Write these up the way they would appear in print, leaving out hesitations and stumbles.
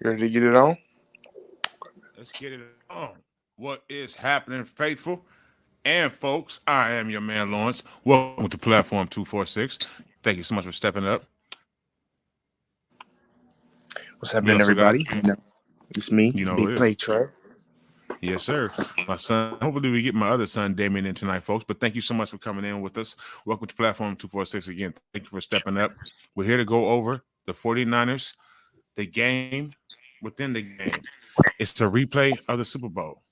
You ready to get it on? Let's get it on. What is happening, faithful and folks? I am your man, Lawrence. Welcome to Platform 246. Thank you so much for stepping up. What's We happening, also got, everybody? It's me, you know, Big Play Trey. yes, sir. My son. Hopefully, we get my other son, Damien, in tonight, folks. But thank you so much for coming in with us. Welcome to Platform 246 again. Thank you for stepping up. We're here to go over the 49ers, the game within the game. It's a replay of the Super Bowl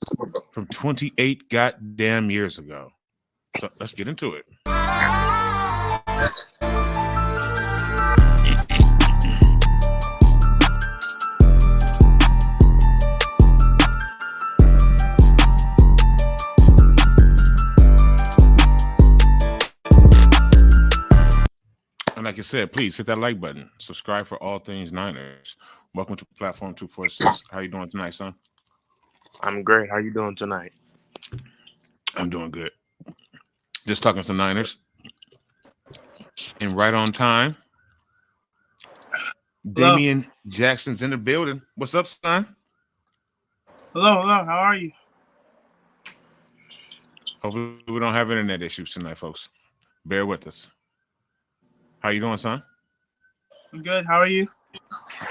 from 28 goddamn years ago. So let's get into it. And like I said, please hit that like button. Subscribe for all things Niners. Welcome to Platform 246. How you doing tonight, son? I'm great. How you doing tonight? I'm doing good. Just talking some Niners. And right on time, Hello. Damian Jackson's in the building. What's up, son? Hello. How are you? Hopefully we don't have internet issues tonight, folks. Bear with us. How you doing, son? I'm good. How are you?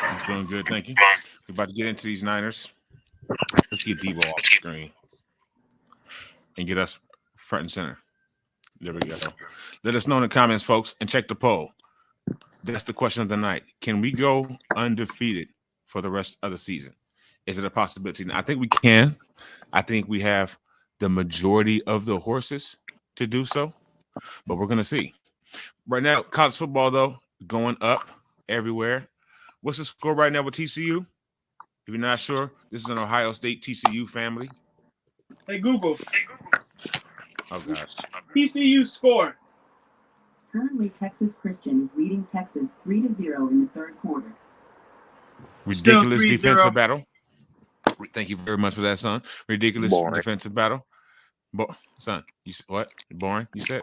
I'm doing good, thank you. We're about to get into these Niners. Let's get Debo off the screen and get us front and center. There we go. Let us know in the comments, folks, and check the poll. That's the question of the night. Can we go undefeated for the rest of the season? Is it a possibility? I think we can. I think we have the majority of the horses to do so, but we're going to see. Right now, college football, though, going up everywhere. What's the score right now with TCU? If you're not sure, this is an Ohio State TCU family. Hey, Google. Oh, God. TCU score. Currently, Texas Christian is leading Texas 3-0 in the third quarter. Ridiculous Still 3-0. defensive battle. Thank you very much for that, son. Ridiculous defensive battle. Son, you said what? Boring, you said?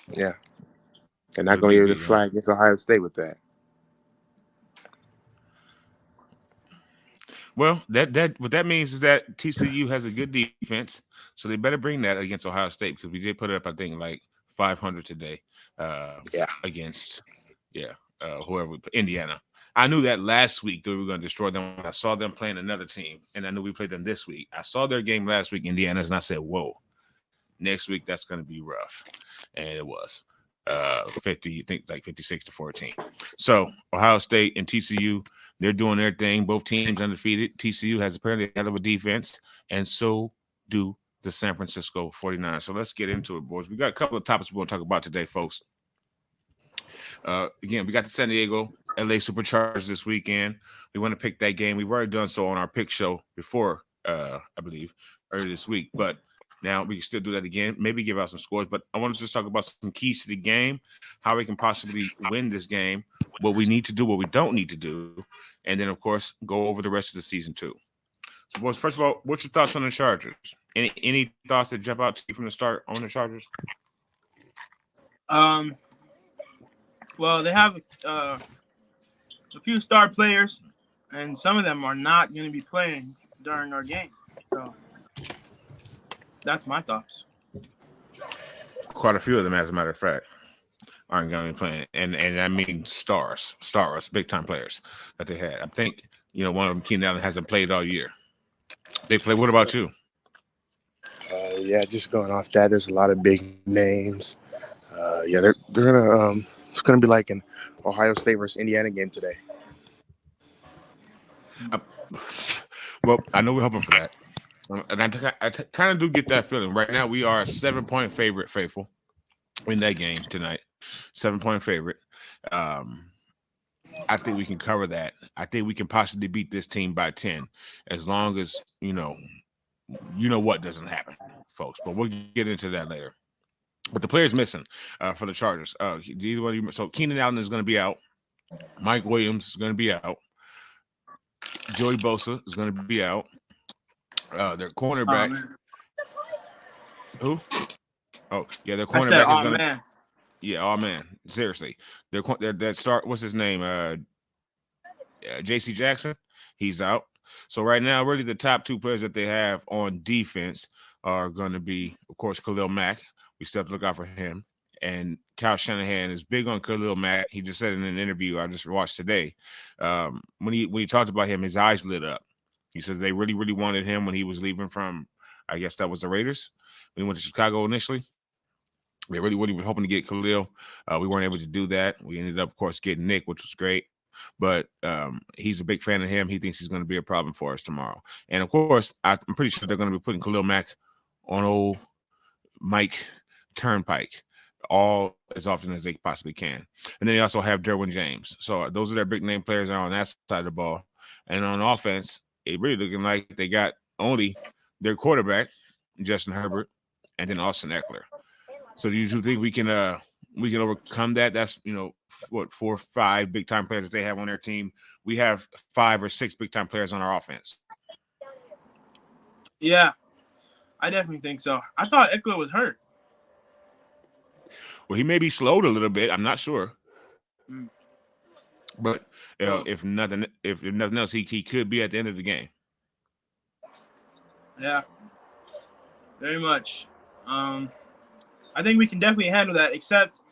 Yeah. They're not going to be able to fly against Ohio State with that. Well, what that means is that TCU has a good defense, so they better bring that against Ohio State because we did put it up, I think, like 500 today against whoever Indiana. I knew that last week that we were going to destroy them. I saw them playing another team, and I knew we played them this week. I saw their game last week, Indiana's, and I said, whoa, next week that's going to be rough. And it was 50, I think like 56-14. So Ohio State and TCU, they're doing their thing. Both teams undefeated. TCU has apparently a hell of a defense, and so do the San Francisco 49ers. So let's get into it, boys. We got a couple of topics we're going to talk about today, folks. Again, we got the San Diego LA Superchargers this weekend. We want to pick that game. We've already done so on our pick show before, I believe, earlier this week. But now we can still do that again. Maybe give out some scores. But I want to just talk about some keys to the game, how we can possibly win this game, what we need to do, what we don't need to do, and then, of course, go over the rest of the season too. So, boys, first of all, what's your thoughts on the Chargers? Any thoughts that jump out to you from the start on the Chargers? Well, they have a few star players, and some of them are not going to be playing during our game. So that's my thoughts. Quite a few of them, as a matter of fact, aren't going to be playing, and I mean stars, big time players that they had. I think one of them, Keenan Allen, hasn't played all year. They play. What about you? Yeah, just going off that, there's a lot of big names. They're gonna. It's gonna be like an Ohio State versus Indiana game today. Well, I know we're hoping for that, and I kind of do get that feeling. Right now, we are a 7-point favorite, faithful, in that game tonight. 7-point favorite. I think we can cover that. I think we can possibly beat this team by 10, as long as what doesn't happen, folks. But we'll get into that later. But the players missing for the Chargers. Either one of you, so Keenan Allen is going to be out. Mike Williams is going to be out. Joey Bosa is going to be out. Their cornerback. Who? Oh, yeah, their cornerback is going to. Yeah, oh man, seriously, their that start. What's his name? J.C. Jackson. He's out. So right now, really the top two players that they have on defense are going to be, of course, Khalil Mack. We still have to look out for him. And Kyle Shanahan is big on Khalil Mack. He just said in an interview I just watched today, when he talked about him, his eyes lit up. He says they really, really wanted him when he was leaving from, I guess that was the Raiders, when he went to Chicago initially. They really were hoping to get Khalil. We weren't able to do that. We ended up, of course, getting Nick, which was great. But he's a big fan of him. He thinks he's going to be a problem for us tomorrow. And, of course, I'm pretty sure they're going to be putting Khalil Mack on old Mike Turnpike all as often as they possibly can. And then they also have Derwin James. So those are their big name players on that side of the ball. And on offense, it really looking like they got only their quarterback, Justin Herbert, and then Austin Eckler. So do you think we can overcome that? That's, what, 4 or 5 big time players that they have on their team. We have 5 or 6 big time players on our offense. Yeah, I definitely think so. I thought Eckler was hurt. Well, he may be slowed a little bit. I'm not sure. Mm. But if nothing else, he could be at the end of the game. Yeah, very much. I think we can definitely handle that, except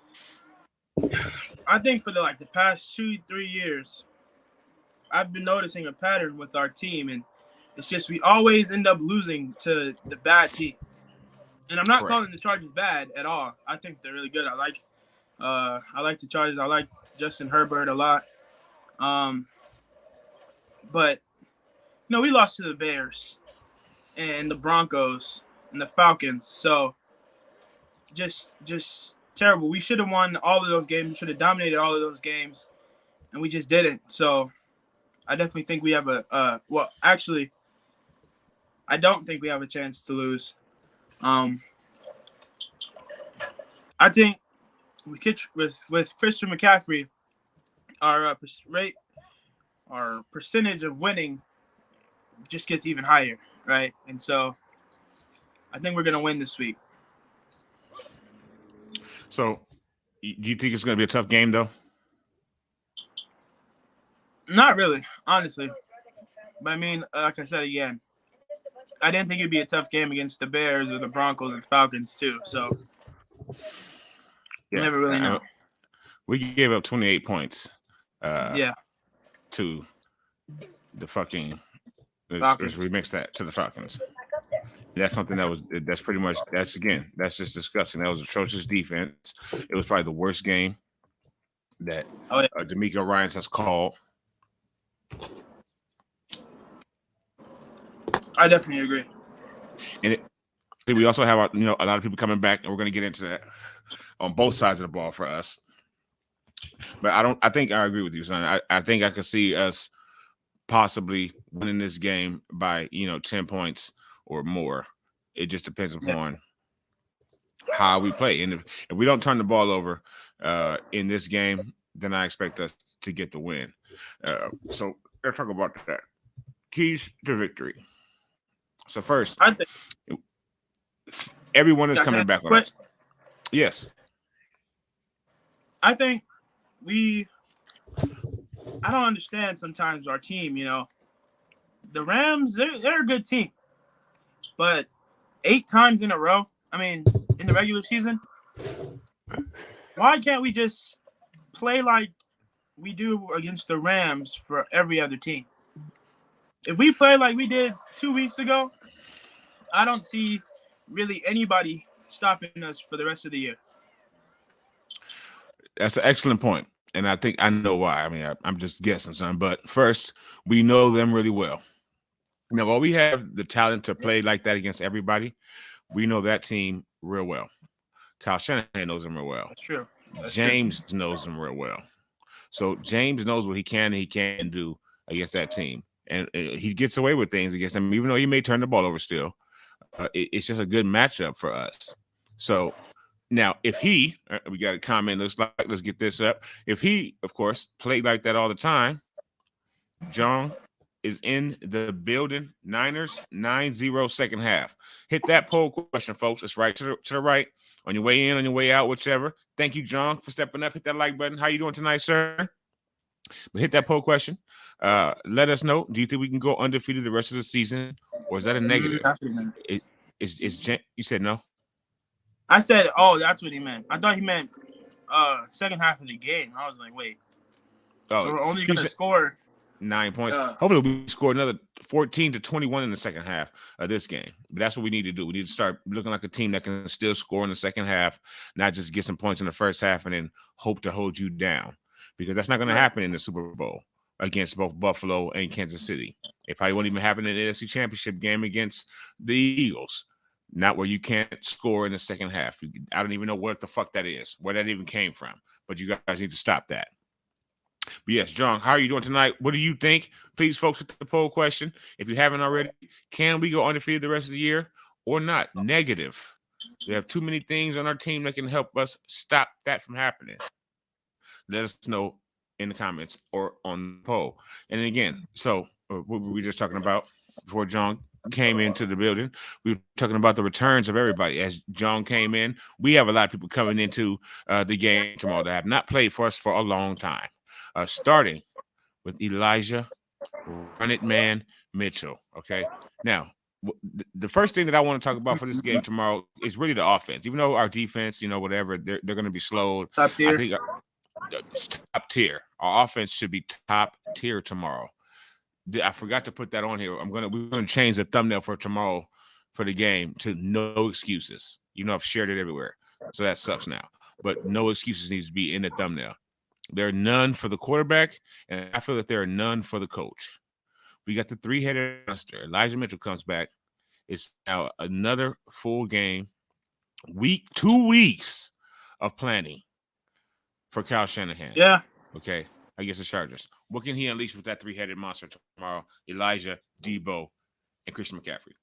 I think for the past 2-3 years, I've been noticing a pattern with our team, and it's just we always end up losing to the bad teams. And I'm not calling the Chargers bad at all. I think they're really good. I like the Chargers. I like Justin Herbert a lot. But we lost to the Bears and the Broncos and the Falcons. So just terrible. We should have won all of those games. We should have dominated all of those games, and we just didn't. So I definitely think we have actually, I don't think we have a chance to lose. I think with Christian McCaffrey, our percentage of winning just gets even higher, right? And so I think we're going to win this week. So do you think it's going to be a tough game, though? Not really, honestly. But I mean, like I said again, I didn't think it'd be a tough game against the Bears or the Broncos and Falcons too. So you never really know. We gave up 28 points. To the fucking Falcons. Let's remix that to the Falcons. That's something that's pretty much that's just disgusting. That was atrocious defense. It was probably the worst game that D'Amico Ryans has called. I definitely agree. And we also have a lot of people coming back, and we're going to get into that on both sides of the ball for us. But I think I agree with you, son. I think I could see us possibly winning this game by 10 points or more. It just depends upon how we play. And if we don't turn the ball over in this game, then I expect us to get the win. So let's talk about that. Keys to victory. So first, everyone is coming back on us. Yes. I think I don't understand sometimes our team, the Rams, they're a good team, but 8 times in a row, I mean, in the regular season, why can't we just play like we do against the Rams for every other team? If we play like we did 2 weeks ago, I don't see really anybody stopping us for the rest of the year. That's an excellent point. And I think I know why. I mean, I'm just guessing, son. But first, we know them really well. Now, while we have the talent to play like that against everybody, we know that team real well. Kyle Shanahan knows them real well. That's true. James knows them real well. So James knows what he can and he can't do against that team. And he gets away with things against them, even though he may turn the ball over still. It's just a good matchup for us. So now, if we got a comment, let's get this up. If he, of course, played like that all the time, John is in the building. Niners 9-0 second half. Hit that poll question, folks. It's right to the right. On your way in, on your way out, whichever. Thank you, John, for stepping up. Hit that like button. How you doing tonight, sir? But hit that poll question. Let us know. Do you think we can go undefeated the rest of the season, or is that a negative? That's what he meant. You said no? I said, oh, that's what he meant. I thought he meant second half of the game. I was like, wait. Oh, so we're only going to score 9 points. Hopefully we score another 14 to 21 in the second half of this game. But that's what we need to do. We need to start looking like a team that can still score in the second half, not just get some points in the first half and then hope to hold you down, because that's not going to happen in the Super Bowl against both Buffalo and Kansas City. It probably won't even happen in the NFC Championship game against the Eagles. Not where you can't score in the second half. I don't even know what the fuck that is, where that even came from. But you guys need to stop that. But yes, John, how are you doing tonight? What do you think? Please, folks, hit the poll question. If you haven't already, can we go undefeated the rest of the year or not? Negative. We have too many things on our team that can help us stop that from happening. Let us know in the comments or on the poll. And again, so what were we just talking about before John came into the building? We were talking about the returns of everybody. As John came in, we have a lot of people coming into the game tomorrow that have not played for us for a long time. Starting with Elijah Run It Man Mitchell. Okay. Now, the first thing that I want to talk about for this game tomorrow is really the offense. Even though our defense, whatever, they're going to be slowed. Top tier. I think top tier. Our offense should be top tier tomorrow. I forgot to put that on here. We're gonna change the thumbnail for tomorrow for the game to no excuses. I've shared it everywhere, so that sucks now. But no excuses needs to be in the thumbnail. There are none for the quarterback, and I feel that there are none for the coach. We got the three-headed monster. Elijah Mitchell comes back. It's now another full game. 2 weeks of planning for Kyle Shanahan. Yeah. Okay. Against the Chargers. What can he unleash with that three-headed monster tomorrow? Elijah, Debo, and Christian McCaffrey.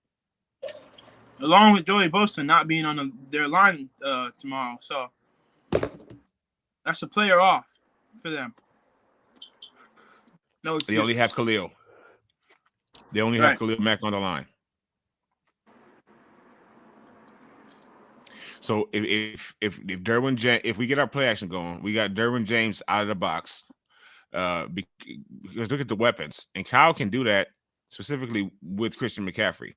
Along with Joey Bosa not being on their line tomorrow. So that's a player off for them. No excuses. They only have Khalil. They only have Khalil Mack on the line. So if Derwin James, if we get our play action going, we got Derwin James out of the box. Because look at the weapons, and Kyle can do that specifically with Christian McCaffrey,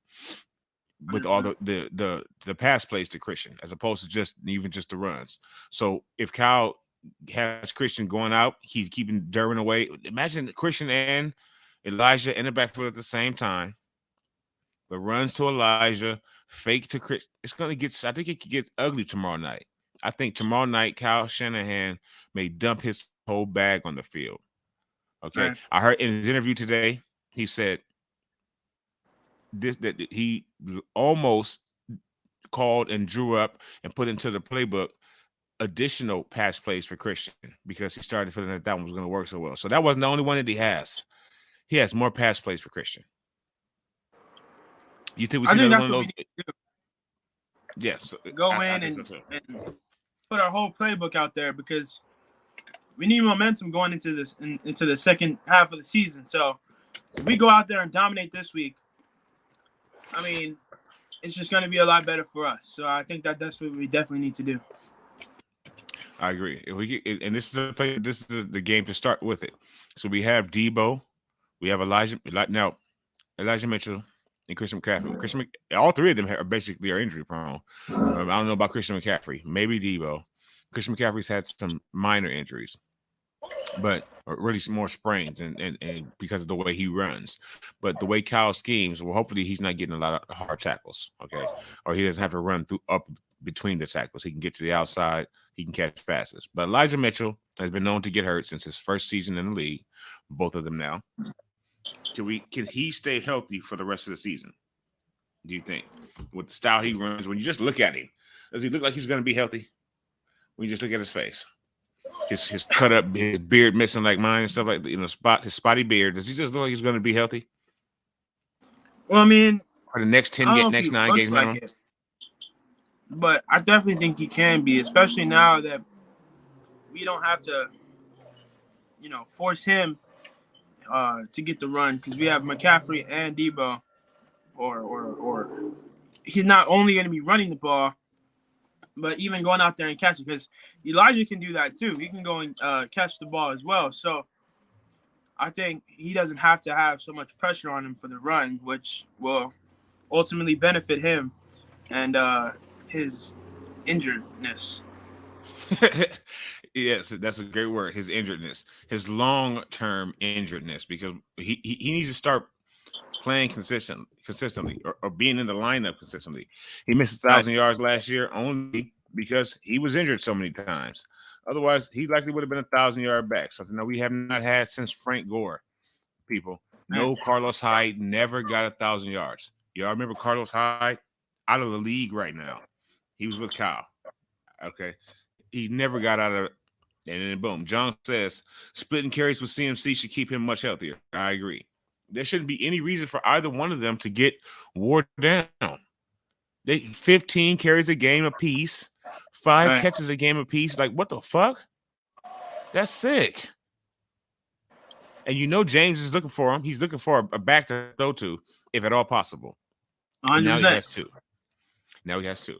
with all the pass plays to Christian, as opposed to just the runs. So if Kyle has Christian going out, he's keeping Derwin away. Imagine Christian and Elijah in the backfield at the same time. The runs to Elijah, fake to Chris. It's gonna get. I think it could get ugly tomorrow night. I think tomorrow night Kyle Shanahan may dump his whole bag on the field. Okay, right. I heard in his interview today, he said that he almost called and drew up and put into the playbook additional pass plays for Christian because he started feeling that one was going to work so well. So that wasn't the only one that he has. He has more pass plays for Christian. You think we see another one of those? Yes. Go in and put our whole playbook out there because we need momentum going into the second half of the season. So if we go out there and dominate this week, I mean, it's just going to be a lot better for us. So I think that's what we definitely need to do. I agree. If we get, and this is the game to start with it. So we have Debo, we have Elijah Mitchell, and Christian McCaffrey. All three of them are basically injury prone. I don't know about Christian McCaffrey. Maybe Debo. Christian McCaffrey's had some minor injuries, but really some more sprains and because of the way he runs. But the way Kyle schemes, well, hopefully he's not getting a lot of hard tackles, okay? Or he doesn't have to run up between the tackles. He can get to the outside. He can catch passes. But Elijah Mitchell has been known to get hurt since his first season in the league, both of them now. Can he stay healthy for the rest of the season? Do you think? With the style he runs, when you just look at him, does he look like he's going to be healthy? When you just look at his face, his cut up, his beard missing like mine and stuff like that, his spotty beard. Does he just look like he's going to be healthy? Well, I mean, for the next 9 games, like but I definitely think he can be, especially now that we don't have to, force him to get the run because we have McCaffrey and Debo, or he's not only going to be running the ball, but even going out there and catching, because Elijah can do that too. He can go and catch the ball as well. So I think he doesn't have to have so much pressure on him for the run, which will ultimately benefit him and his injuredness. Yes, that's a great word. His injuredness, his long-term injuredness, because he needs to start playing consistently, or being in the lineup consistently. He missed 1,000 yards last year only because he was injured so many times. Otherwise, he likely would have been 1,000-yard back. Something that we have not had since Frank Gore. People, no, Carlos Hyde never got 1,000 yards. Y'all remember Carlos Hyde? Out of the league right now. He was with Kyle. Okay, he never got out of it. And then boom, John says splitting carries with CMC should keep him much healthier. I agree. There shouldn't be any reason for either one of them to get wore down. They 15 carries a game apiece, 5 catches a game apiece. Like, what the fuck? That's sick. And you know James is looking for him. He's looking for a back to throw to, if at all possible. And now he has 2. Now he has 2.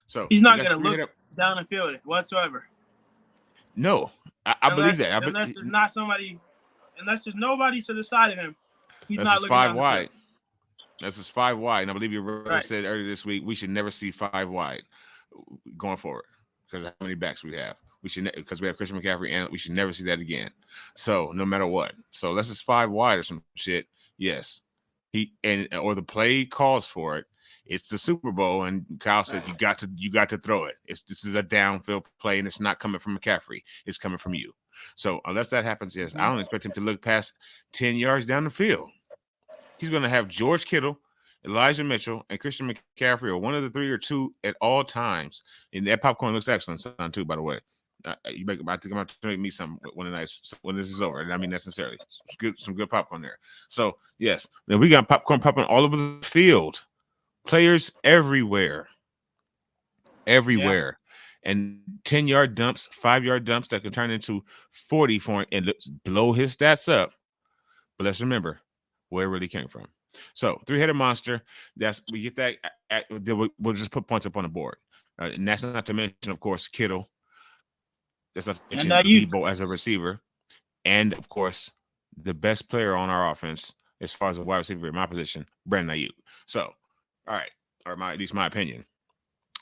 So he's not going to look down the field whatsoever. No, I believe that. Unless there's nobody to the side of him, he's not looking 5 wide. That's just 5 wide. And I believe your brother said earlier this week we should never see 5 wide going forward because of how many backs we have. We should, because we have Christian McCaffrey, and we should never see that again. So no matter what, so unless it's 5 wide or some shit, yes, or the play calls for it. It's the Super Bowl, and Kyle said you got to throw it. This is a downfield play, and it's not coming from McCaffrey. It's coming from you. So unless that happens, yes, I don't expect him to look past 10 yards down the field. He's going to have George Kittle, Elijah Mitchell, and Christian McCaffrey, or one of the 3 or 2 at all times. And that popcorn looks excellent, son, too, by the way. I think I'm going to make me some when this is over, and I mean that sincerely. Some good popcorn there. So yes, now we got popcorn popping all over the field. Players everywhere, and 10-yard dumps, 5-yard dumps that can turn into 40 for him and blow his stats up. But let's remember where it really came from. So 3-headed monster. We get that. We'll just put points up on the board, and that's not to mention, of course, Kittle. That's not to mention Debo as a receiver, and of course, the best player on our offense as far as a wide receiver in my position, Brandon Ayuk. So. All right, or at least my opinion.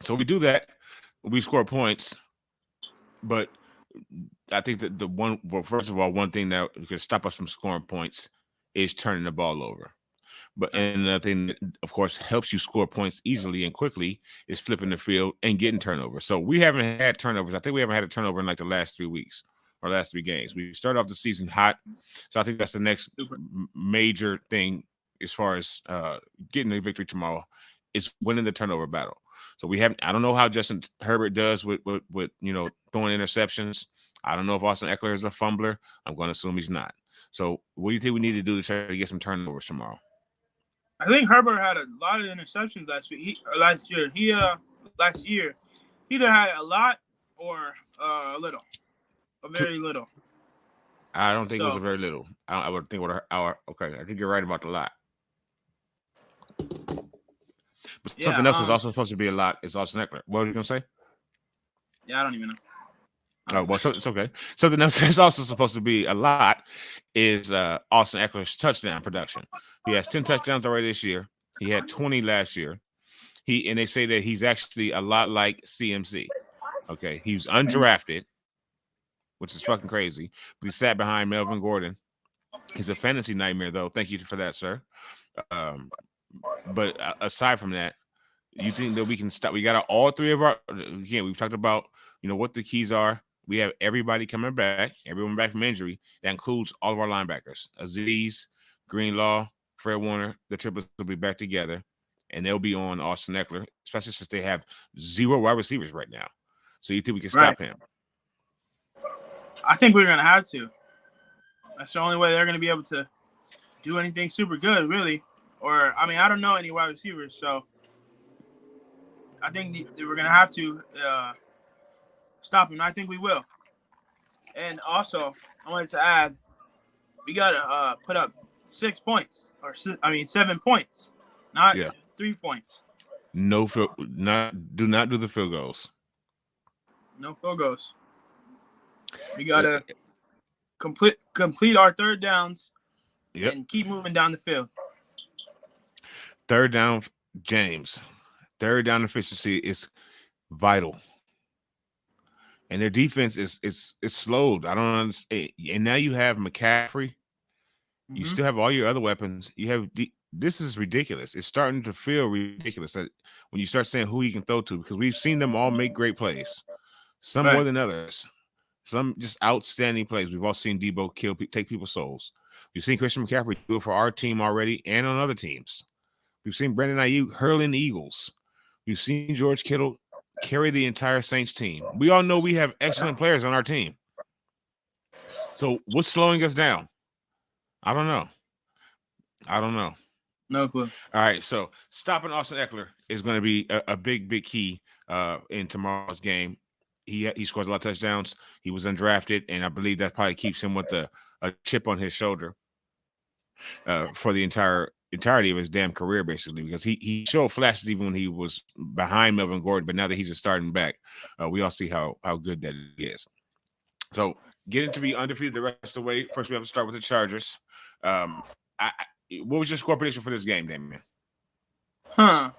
So we do that. We score points, but I think that first of all, one thing that could stop us from scoring points is turning the ball over. But another thing that, of course, helps you score points easily and quickly is flipping the field and getting turnovers. So we haven't had turnovers. I think we haven't had a turnover in like the last 3 weeks or last 3 games. We started off the season hot, so I think that's the next major thing. As far as getting a victory tomorrow, is winning the turnover battle. So we haven't. I don't know how Justin Herbert does with throwing interceptions. I don't know if Austin Eckler is a fumbler. I'm going to assume he's not. So what do you think we need to do to try to get some turnovers tomorrow? I think Herbert had a lot of interceptions last year. Last year, he either had a lot or a little, very little. I don't think it was a very little. I would think okay. I think you're right about the lot. But something else is also supposed to be a lot is Austin Eckler. What were you going to say? Yeah, I don't even know. Oh, well, it's okay. Something else that's also supposed to be a lot is Austin Eckler's touchdown production. He has 10 touchdowns already this year. He had 20 last year. And they say that he's actually a lot like CMC. Okay, he's undrafted, which is fucking crazy. But he sat behind Melvin Gordon. He's a fantasy nightmare, though. Thank you for that, sir. But aside from that, you think that we can stop? We got all 3 of our. Again, we've talked about what the keys are. We have everybody coming back, everyone back from injury. That includes all of our linebackers: Aziz, Greenlaw, Fred Warner. The triplets will be back together, and they'll be on Austin Eckler, especially since they have 0 wide receivers right now. So you think we can stop him? I think we're gonna have to. That's the only way they're gonna be able to do anything super good, really. Or I don't know any wide receivers, so I think we're gonna have to stop him. I think we will. And also, I wanted to add, we gotta put up 6 points, 7 points, not 3 points. Do not do the field goals. No field goals. We gotta complete our third downs Yep. and keep moving down the field. Third down, James. Third down efficiency is vital. And their defense is slowed. I don't understand. And now you have McCaffrey. You still have all your other weapons. You have this is ridiculous. It's starting to feel ridiculous that when you start saying who he can throw to, because we've seen them all make great plays, some more than others, some just outstanding plays. We've all seen Debo take people's souls. We've seen Christian McCaffrey do it for our team already and on other teams. We've seen Brandon Ayuk hurling Eagles. We've seen George Kittle carry the entire Saints team. We all know we have excellent players on our team. So what's slowing us down? I don't know. No clue. All right, so stopping Austin Eckler is going to be a big key in tomorrow's game. He scores a lot of touchdowns. He was undrafted, and I believe that probably keeps him with a chip on his shoulder for the entirety of his damn career, basically, because he showed flashes even when he was behind Melvin Gordon, but now that he's a starting back, we all see how good that is. So getting to be undefeated the rest of the way. First, we have to start with the Chargers. What was your score prediction for this game, Damien? I'm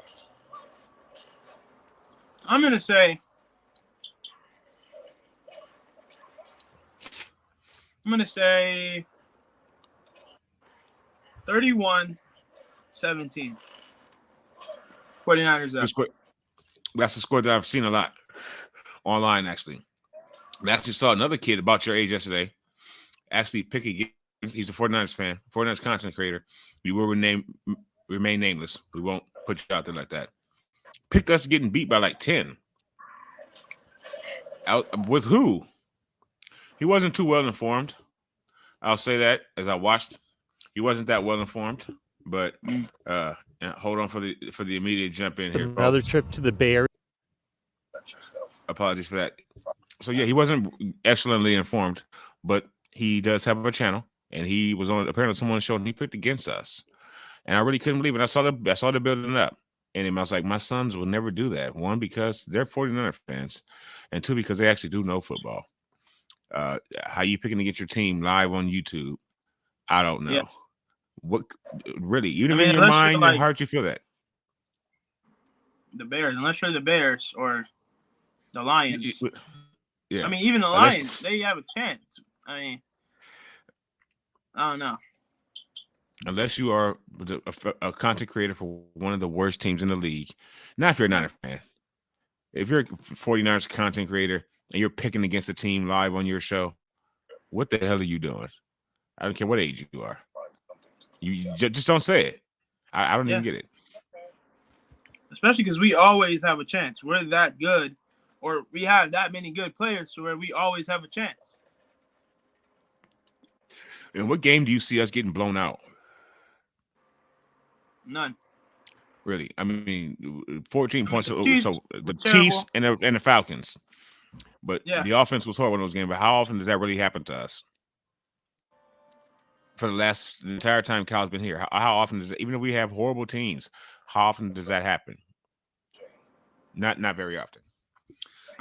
gonna say 31-17. 49ers up. That's the score that I've seen a lot online, actually. I actually saw another kid about your age yesterday actually pick against. He's a 49ers fan, 49ers content creator. We will remain nameless. We won't put you out there like that. Picked us getting beat by like 10. Out with who? He wasn't too well informed. I'll say that as I watched. He wasn't that well informed, but hold on for the immediate jump in here. Another trip to the Bay Area. Apologies for that. So yeah, he wasn't excellently informed, but he does have a channel, and he was on apparently someone's show, and he picked against us, and I really couldn't believe it. I saw the building up, and I was like, my sons will never do that. One, because they're 49er fans, and two, because they actually do know football. How you picking against your team live on YouTube? I don't know. Yeah. What really? You in your mind and heart, you feel that the Bears, unless you're the Bears or the Lions. Yeah. I mean, even the Lions, they have a chance. I mean, I don't know. Unless you are a content creator for one of the worst teams in the league. Not if you're a Niner fan. If you're a 49ers content creator and you're picking against a team live on your show, what the hell are you doing? I don't care what age you are. You just don't say it. I don't even get it. Especially because we always have a chance. We're that good, or we have that many good players to where we always have a chance. In what game do you see us getting blown out? None. Really? I mean, 14 points. The Chiefs, so the Chiefs and the Falcons. But the offense was horrible in those games. But how often does that really happen to us? For the entire time Kyle's been here, how often does it, even if we have horrible teams, how often does that happen? Not very often.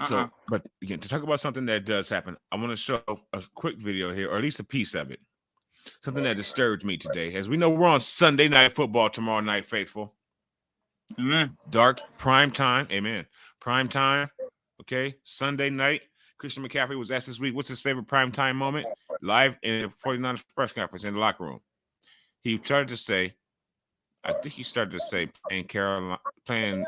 So, but again, to talk about something that does happen, I want to show a quick video here, or at least a piece of it. Something that disturbed me today. As we know, we're on Sunday Night Football tomorrow night, faithful. Amen. Dark prime time. Amen. Prime time. Okay. Sunday night. Christian McCaffrey was asked this week, what's his favorite prime time moment? Live in the 49ers press conference in the locker room. He started to say, I think he started to say I don't even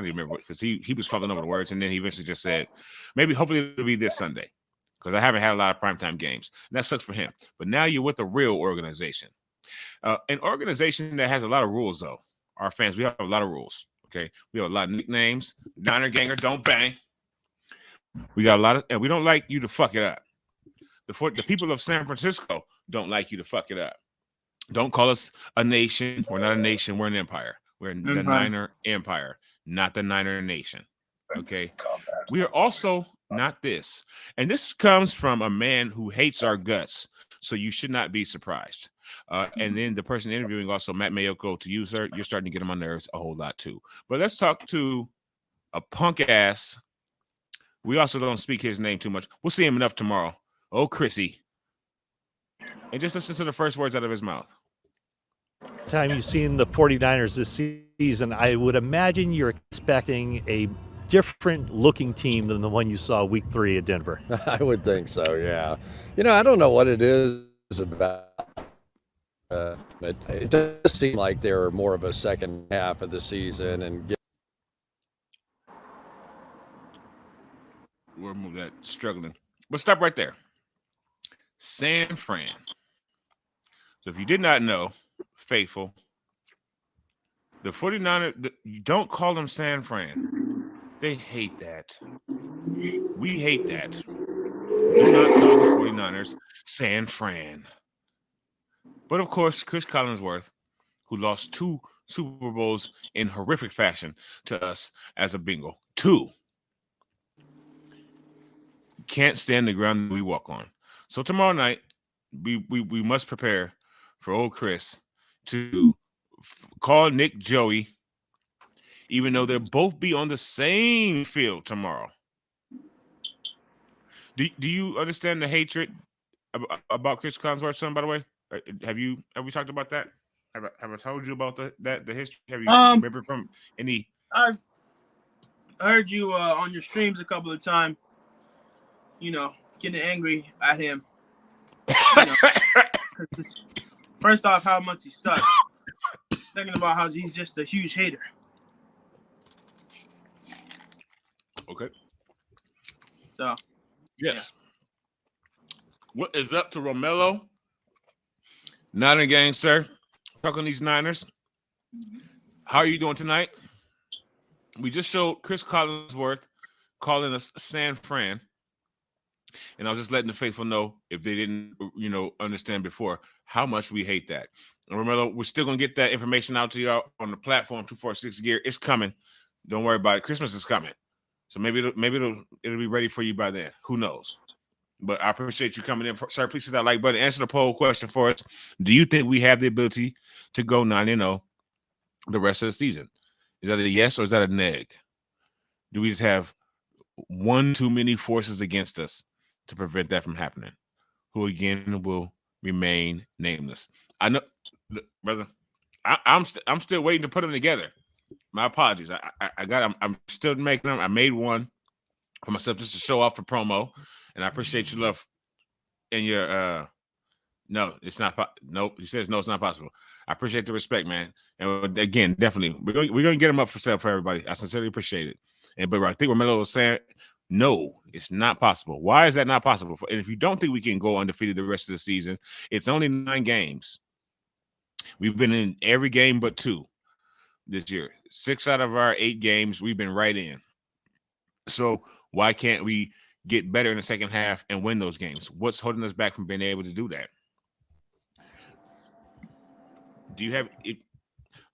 remember because he was fumbling over the words, and then he eventually just said, hopefully it'll be this Sunday. Because I haven't had a lot of primetime games. And that sucks for him. But now you're with a real organization. An organization that has a lot of rules, though. Our fans, we have a lot of rules. Okay. We have a lot of nicknames. Niner Ganger, don't bang. We got a lot of, and we don't like you to fuck it up. The people of San Francisco don't like you to fuck it up. Don't call us a nation. We're not a nation. We're an empire. We're the Niner Empire, not the Niner Nation. Okay. We are also not this. And this comes from a man who hates our guts. So you should not be surprised. And then the person interviewing also, Matt Mayoko, to you, sir, you're starting to get on my nerves a whole lot too. But let's talk to a punk ass. We also don't speak his name too much. We'll see him enough tomorrow. Oh, Chrissy. and just listen to the first words out of his mouth. Time you've seen the 49ers this season, I would imagine you're expecting a different looking team than the one you saw week 3 at Denver. I would think so, yeah. I don't know what it is about but it does seem like they're more of a second half of the season and We'll move that struggling. But stop right there. San Fran. So if you did not know, faithful, the 49ers, you don't call them San Fran. They hate that. We hate that. Do not call the 49ers San Fran. But of course, Chris Collinsworth, who lost 2 Super Bowls in horrific fashion to us as a Bengal, 2, can't stand the ground that we walk on. So tomorrow night, we must prepare for old Chris to call Nick Joey, even though they'll both be on the same field tomorrow. Do you understand the hatred about Chris Collinsworth, son, by the way? Have we talked about that? Have I told you about the history? Have you remember from any? I've heard you on your streams a couple of times. Getting angry at him. First off, how much he sucks. Thinking about how he's just a huge hater. Okay. So. Yes. Yeah. What is up to Romello? Niner gang, sir. Talking these Niners. How are you doing tonight? We just showed Chris Collinsworth calling us San Fran. And I was just letting the faithful know, if they didn't, understand before, how much we hate that. And Romello, we're still going to get that information out to you on the platform, 246 Gear. It's coming. Don't worry about it. Christmas is coming. So maybe it'll be ready for you by then. Who knows? But I appreciate you coming in. Sir, please hit that like button. Answer the poll question for us. Do you think we have the ability to go 9-0 the rest of the season? Is that a yes or is that a neg? Do we just have one too many forces against us to prevent that from happening? Who again will remain nameless? I know, brother. I'm still waiting to put them together. My apologies. I'm still making them. I made one for myself just to show off for promo, and I appreciate your love and your no, it's not. Nope. He says no, it's not possible. I appreciate the respect, man. And again, definitely, we're going to get them up for sale for everybody. I sincerely appreciate it. But I think Romello was saying, no, it's not possible. Why is that not possible? And if you don't think we can go undefeated the rest of the season, it's only 9 games. We've been in every game but 2 this year. 6 out of our 8 games, we've been right in. So why can't we get better in the second half and win those games? What's holding us back from being able to do that? Do you have it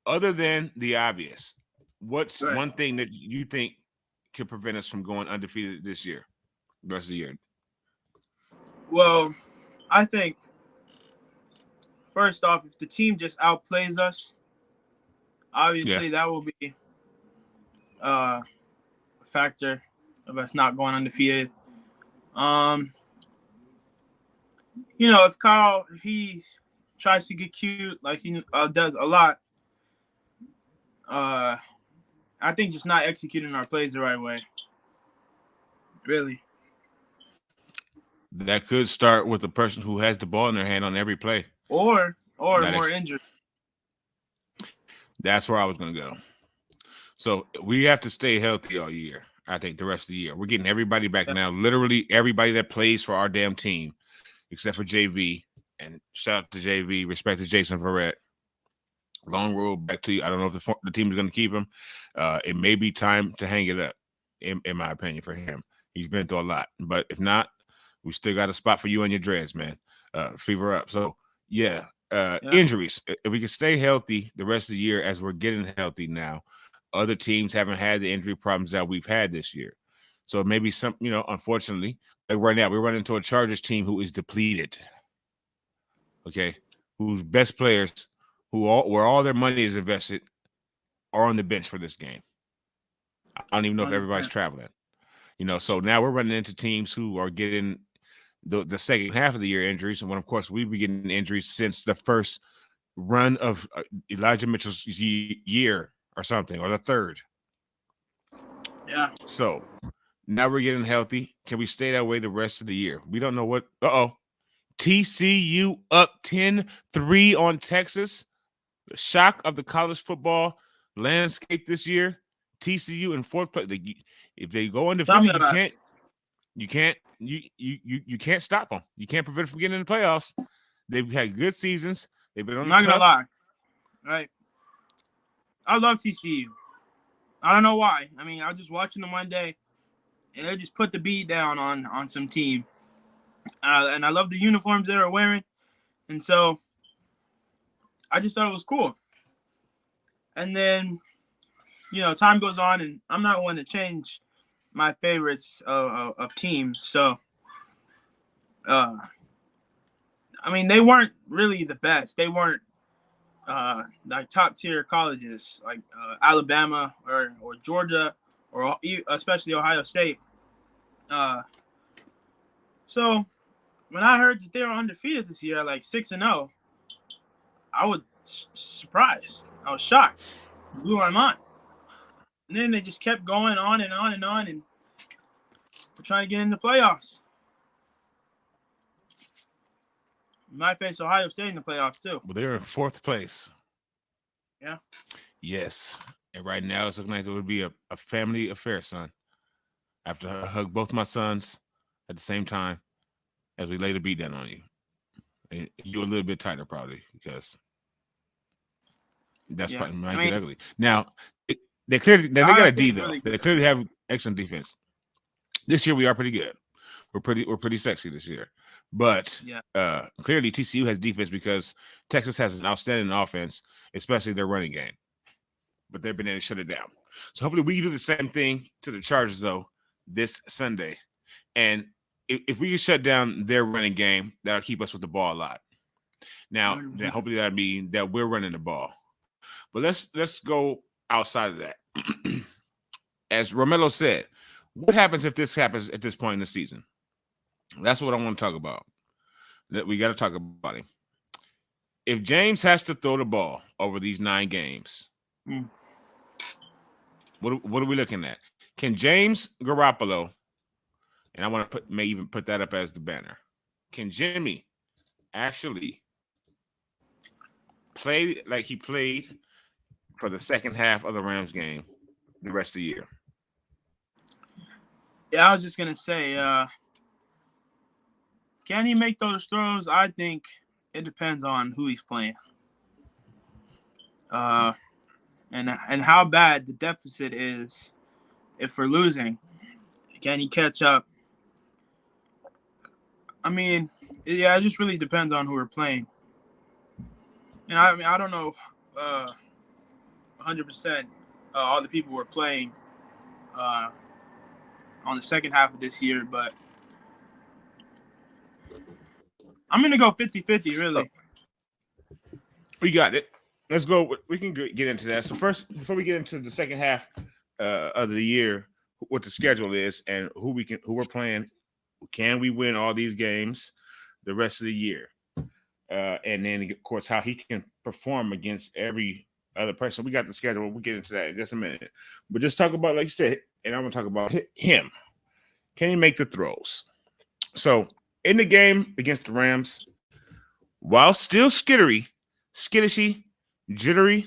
other than the obvious? What's one thing that you think could prevent us from going undefeated this year, the rest of the year? Well, I think first off, if the team just outplays us, obviously that will be a factor of us not going undefeated. If he tries to get cute like he does a lot, I think just not executing our plays the right way. Really. That could start with the person who has the ball in their hand on every play. Or more injured. That's where I was going to go. So we have to stay healthy all year, I think, the rest of the year. We're getting everybody back now. Literally everybody that plays for our damn team, except for JV. And shout out to JV. Respect to Jason Verrett. Long road back to you. I don't know if the team is going to keep him. It may be time to hang it up, in my opinion, for him. He's been through a lot. But if not, we still got a spot for you and your dreads, man. Fever up. So, injuries. If we can stay healthy the rest of the year as we're getting healthy now, other teams haven't had the injury problems that we've had this year. So maybe some, unfortunately, like right now, we're running into a Chargers team who is depleted. Okay. Whose best players, where all their money is invested, are on the bench for this game. I don't even know if everybody's traveling. So now we're running into teams who are getting the second half of the year injuries, and when of course we've been getting injuries since the first run of Elijah Mitchell's year or something, or the third. Yeah. So now we're getting healthy. Can we stay that way the rest of the year? We don't know what. TCU up 10-3 on Texas. The shock of the college football landscape this year. TCU in fourth place. If they go undefeated, you can't stop them. You can't prevent them from getting in the playoffs. They've had good seasons. They've been on the I'm not cusp. gonna lie, right? I love TCU. I don't know why. I mean, I was just watching them one day, and they just put the beat down on some team. And I love the uniforms they were wearing, and so I just thought it was cool. And then, time goes on, and I'm not one to change my favorites of teams. So, I mean, they weren't really the best. They weren't like top tier colleges like Alabama or Georgia or especially Ohio State. So when I heard that they were undefeated this year, like 6-0, I was surprised. I was shocked. It blew my mind. And then they just kept going on and on and on, and we're trying to get in the playoffs. We might face Ohio State in the playoffs too. Well, they're in fourth place. Yeah. Yes. And right now it's looking like it would be a family affair, son. I have to hug both my sons at the same time as we lay the beat down on you. And you're a little bit tighter probably because that's probably might get ugly. Now, they got a D though. Really they clearly have excellent defense. This year we are pretty good. We're pretty sexy this year. But clearly TCU has defense because Texas has an outstanding offense, especially their running game. But they've been able to shut it down. So hopefully we can do the same thing to the Chargers, though, this Sunday. And if we can shut down their running game, that'll keep us with the ball a lot. Now, hopefully that'll mean that we're running the ball. But let's go outside of that. As Romello said, what happens if this happens at this point in the season? That's what I want to talk about. That we got to talk about him. If James has to throw the ball over these 9 games, what are we looking at? Can James Garoppolo, and I want to may even put that up as the banner, can Jimmy actually play like he played for the second half of the Rams game the rest of the year? Yeah, I was just gonna say, can he make those throws? I think it depends on who he's playing. And how bad the deficit is if we're losing. Can he catch up? I mean, it just really depends on who we're playing. And I mean, I don't know 100% all the people we're playing on the second half of this year, but I'm going to go 50-50, really. We got it. Let's go. We can get into that. So first, before we get into the second half of the year, what the schedule is and who we're playing, can we win all these games the rest of the year? And then, of course, how he can perform against every other person. We got the schedule. We'll get into that in just a minute. But just talk about, like you said, and I'm going to talk about him. Can he make the throws? So in the game against the Rams, while still skittishy, jittery,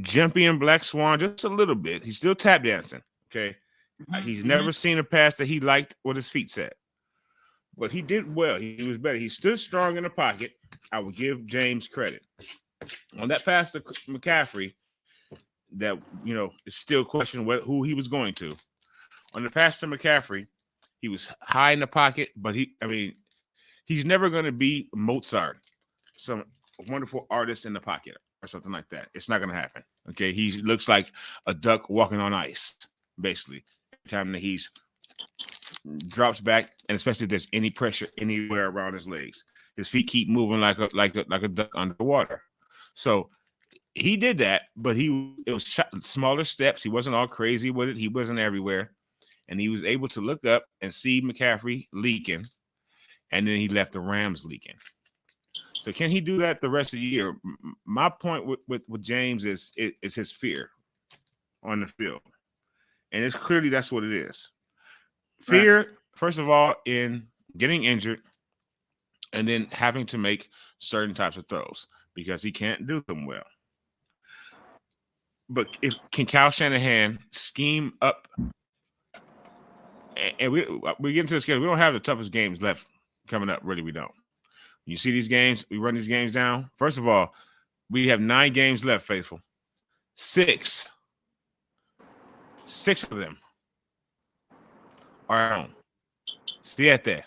jumpy and black swan just a little bit, he's still tap dancing, okay? He's never seen a pass that he liked what his feet said. But he did well. He was better. He stood strong in the pocket. I would give James credit. On that pass to McCaffrey, that, is still questioning who he was going to. On the pass to McCaffrey, he was high in the pocket, but he's never going to be Mozart, some wonderful artist in the pocket or something like that. It's not going to happen. Okay, he looks like a duck walking on ice, basically. Every time that he's drops back, and especially if there's any pressure anywhere around his legs, his feet keep moving like a duck underwater. So he did that, but it was smaller steps. He wasn't all crazy with it. He wasn't everywhere, and he was able to look up and see McCaffrey leaking and then he left the Rams leaking. So can he do that the rest of the year? My point with James is his fear on the field, and it's clearly that's what it is. Fear, first of all, in getting injured, and then having to make certain types of throws because he can't do them well. But can Kyle Shanahan scheme up? And we get into the schedule. We don't have the toughest games left coming up. Really, we don't. You see these games, we run these games down. First of all, we have 9 games left, faithful. 6 of them are at home. Siete.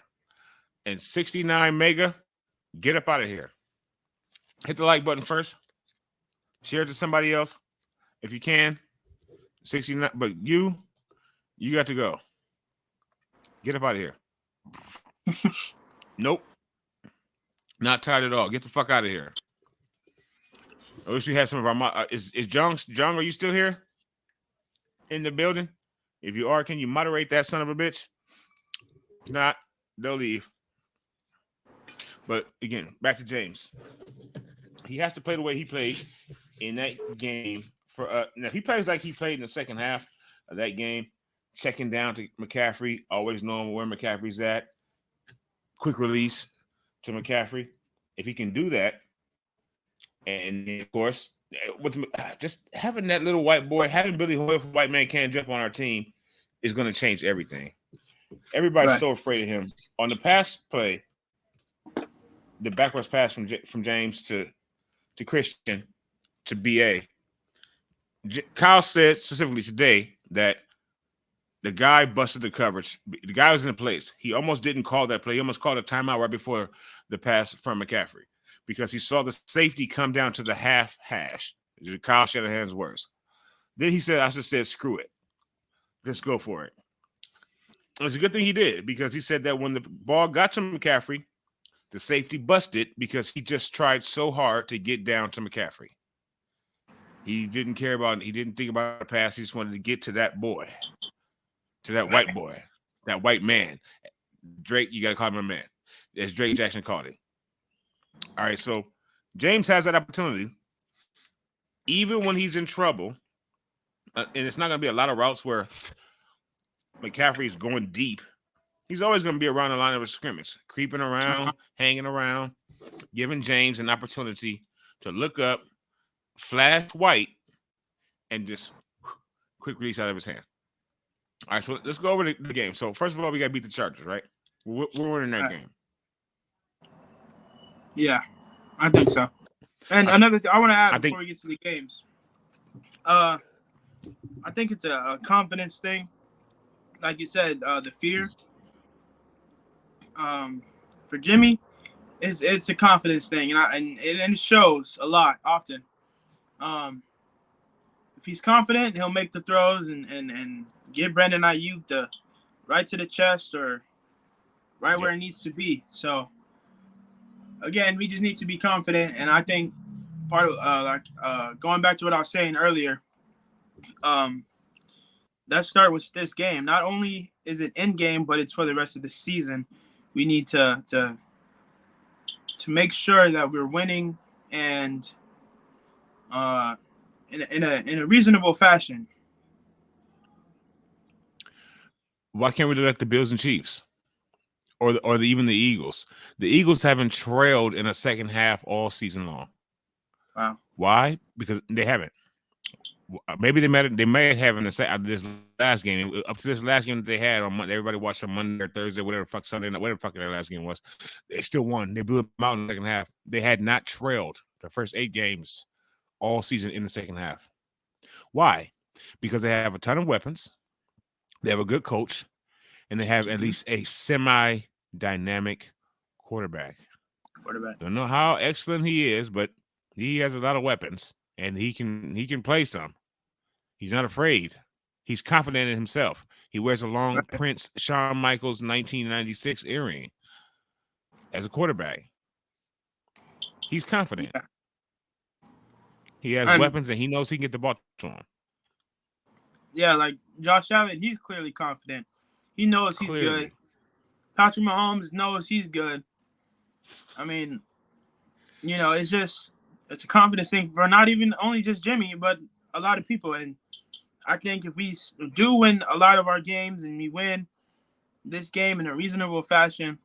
And 69 mega, get up out of here. Hit the like button first. Share it to somebody else if you can. 69, but you got to go. Get up out of here. Nope. Not tired at all. Get the fuck out of here. I wish we had some of our. Is Jung, are you still here in the building? If you are, can you moderate that son of a bitch? If not, they'll leave. But again, back to James. He has to play the way he played in that game. Now, if he plays like he played in the second half of that game, checking down to McCaffrey, always knowing where McCaffrey's at, quick release to McCaffrey. If he can do that, and of course, just having that little white boy, having Billy Hoyle from White Man Can't Jump on our team is going to change everything. Everybody's so afraid of him. On the pass play, the backwards pass from James to Christian to BA, Kyle said specifically today that the guy busted the coverage. The guy was in place. He almost didn't call that play. He almost called a timeout right before the pass from McCaffrey because he saw the safety come down to the half hash. Kyle Shanahan's words. Then he said, I just said, screw it. Let's go for it. It's a good thing he did because he said that when the ball got to McCaffrey, the safety busted because he just tried so hard to get down to McCaffrey. He didn't think about the pass. He just wanted to get to that boy, to that white boy, that white man. Drake, you got to call him a man. As Drake Jackson called him. All right, so James has that opportunity. Even when he's in trouble, and it's not going to be a lot of routes where McCaffrey is going deep. He's always going to be around the line of scrimmage, creeping around, hanging around, giving James an opportunity to look up, flash white, and just quick release out of his hand. All right, so let's go over the game. So first of all, we got to beat the Chargers, right? We're winning that game. Yeah, I think so. And another thing I want to add before we get to the games, I think it's a confidence thing. Like you said, the fear. For Jimmy, it's a confidence thing, and it shows a lot often. If he's confident, he'll make the throws and give Brandon Ayuk right to the chest or right where it needs to be. So again, we just need to be confident, and I think part of going back to what I was saying earlier, that start with this game. Not only is it in game, but it's for the rest of the season. We need to make sure that we're winning and in a reasonable fashion. Why can't we do that to Bills and Chiefs, or even the Eagles? The Eagles haven't trailed in a second half all season long. Wow. Why? Because they haven't. Maybe they may have in this last game. Up to this last game that they had on Monday, everybody watched on Monday or Thursday, whatever the fuck Sunday, whatever the fuck their last game was. They still won. They blew them out in the second half. They had not trailed the first 8 games all season in the second half. Why? Because they have a ton of weapons. They have a good coach, and they have at least a semi-dynamic quarterback. Don't know how excellent he is, but he has a lot of weapons, and he can play some. He's not afraid. He's confident in himself. He wears a long Prince Shawn Michaels 1996 earring as a quarterback. He's confident. Yeah. He has weapons, and he knows he can get the ball to him. Yeah, like Josh Allen, he's clearly confident. He knows he's good. Patrick Mahomes knows he's good. I mean, it's a confidence thing for not even only just Jimmy, but a lot of people. And I think if we do win a lot of our games and we win this game in a reasonable fashion,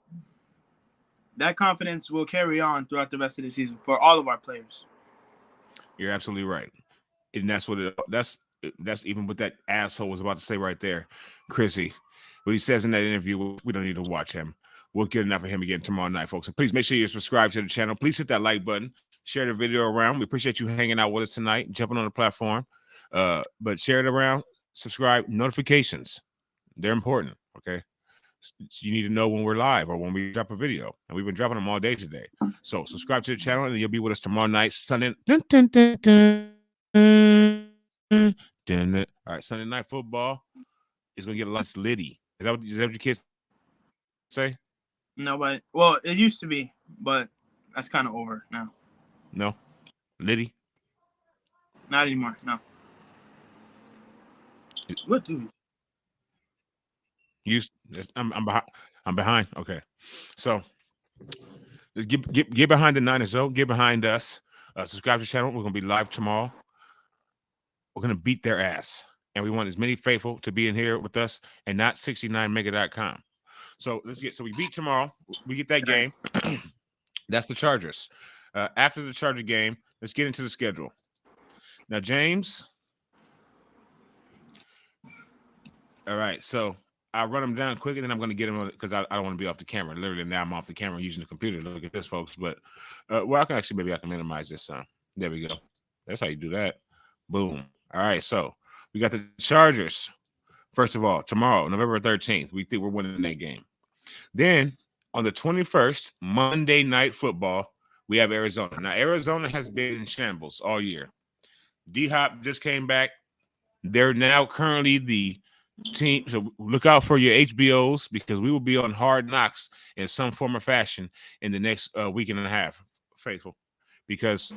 that confidence will carry on throughout the rest of the season for all of our players. You're absolutely right. And that's even what that asshole was about to say right there, Chrissy. What he says in that interview, we don't need to watch him. We'll get enough of him again tomorrow night, folks. And please make sure you subscribe to the channel. Please hit that like button. Share the video around. We appreciate you hanging out with us tonight, jumping on the platform. But share it around. Subscribe. Notifications. They're important, okay? You need to know when we're live or when we drop a video. And we've been dropping them all day today. So subscribe to the channel, and you'll be with us tomorrow night, Sunday. All right, Sunday Night Football is going to get a lot slitty. Is that what your kids say? No, but well, it used to be, but that's kind of over now. No, Liddy. Not anymore. No. What do you? I'm behind. I'm behind. Okay, so get behind the Niners, though. Get behind us. Subscribe to the channel. We're gonna be live tomorrow. We're gonna beat their ass, and we want as many faithful to be in here with us, and not 69mega.com. So we beat tomorrow. We get that game. That's the Chargers. After the Charger game, let's get into the schedule. Now, James. All right, so I'll run them down quick, and then I'm going to get them because I don't want to be off the camera. Literally, now I'm off the camera using the computer. Look at this, folks. But well, I can minimize this. There we go. That's how you do that. Boom. All right, so we got the Chargers. First of all, tomorrow, November 13th, we think we're winning that game. Then on the 21st, Monday Night Football, we have Arizona. Now, Arizona has been in shambles all year. D-Hop just came back. They're now currently the team. So look out for your HBOs because we will be on Hard Knocks in some form or fashion in the next week and a half, faithful, because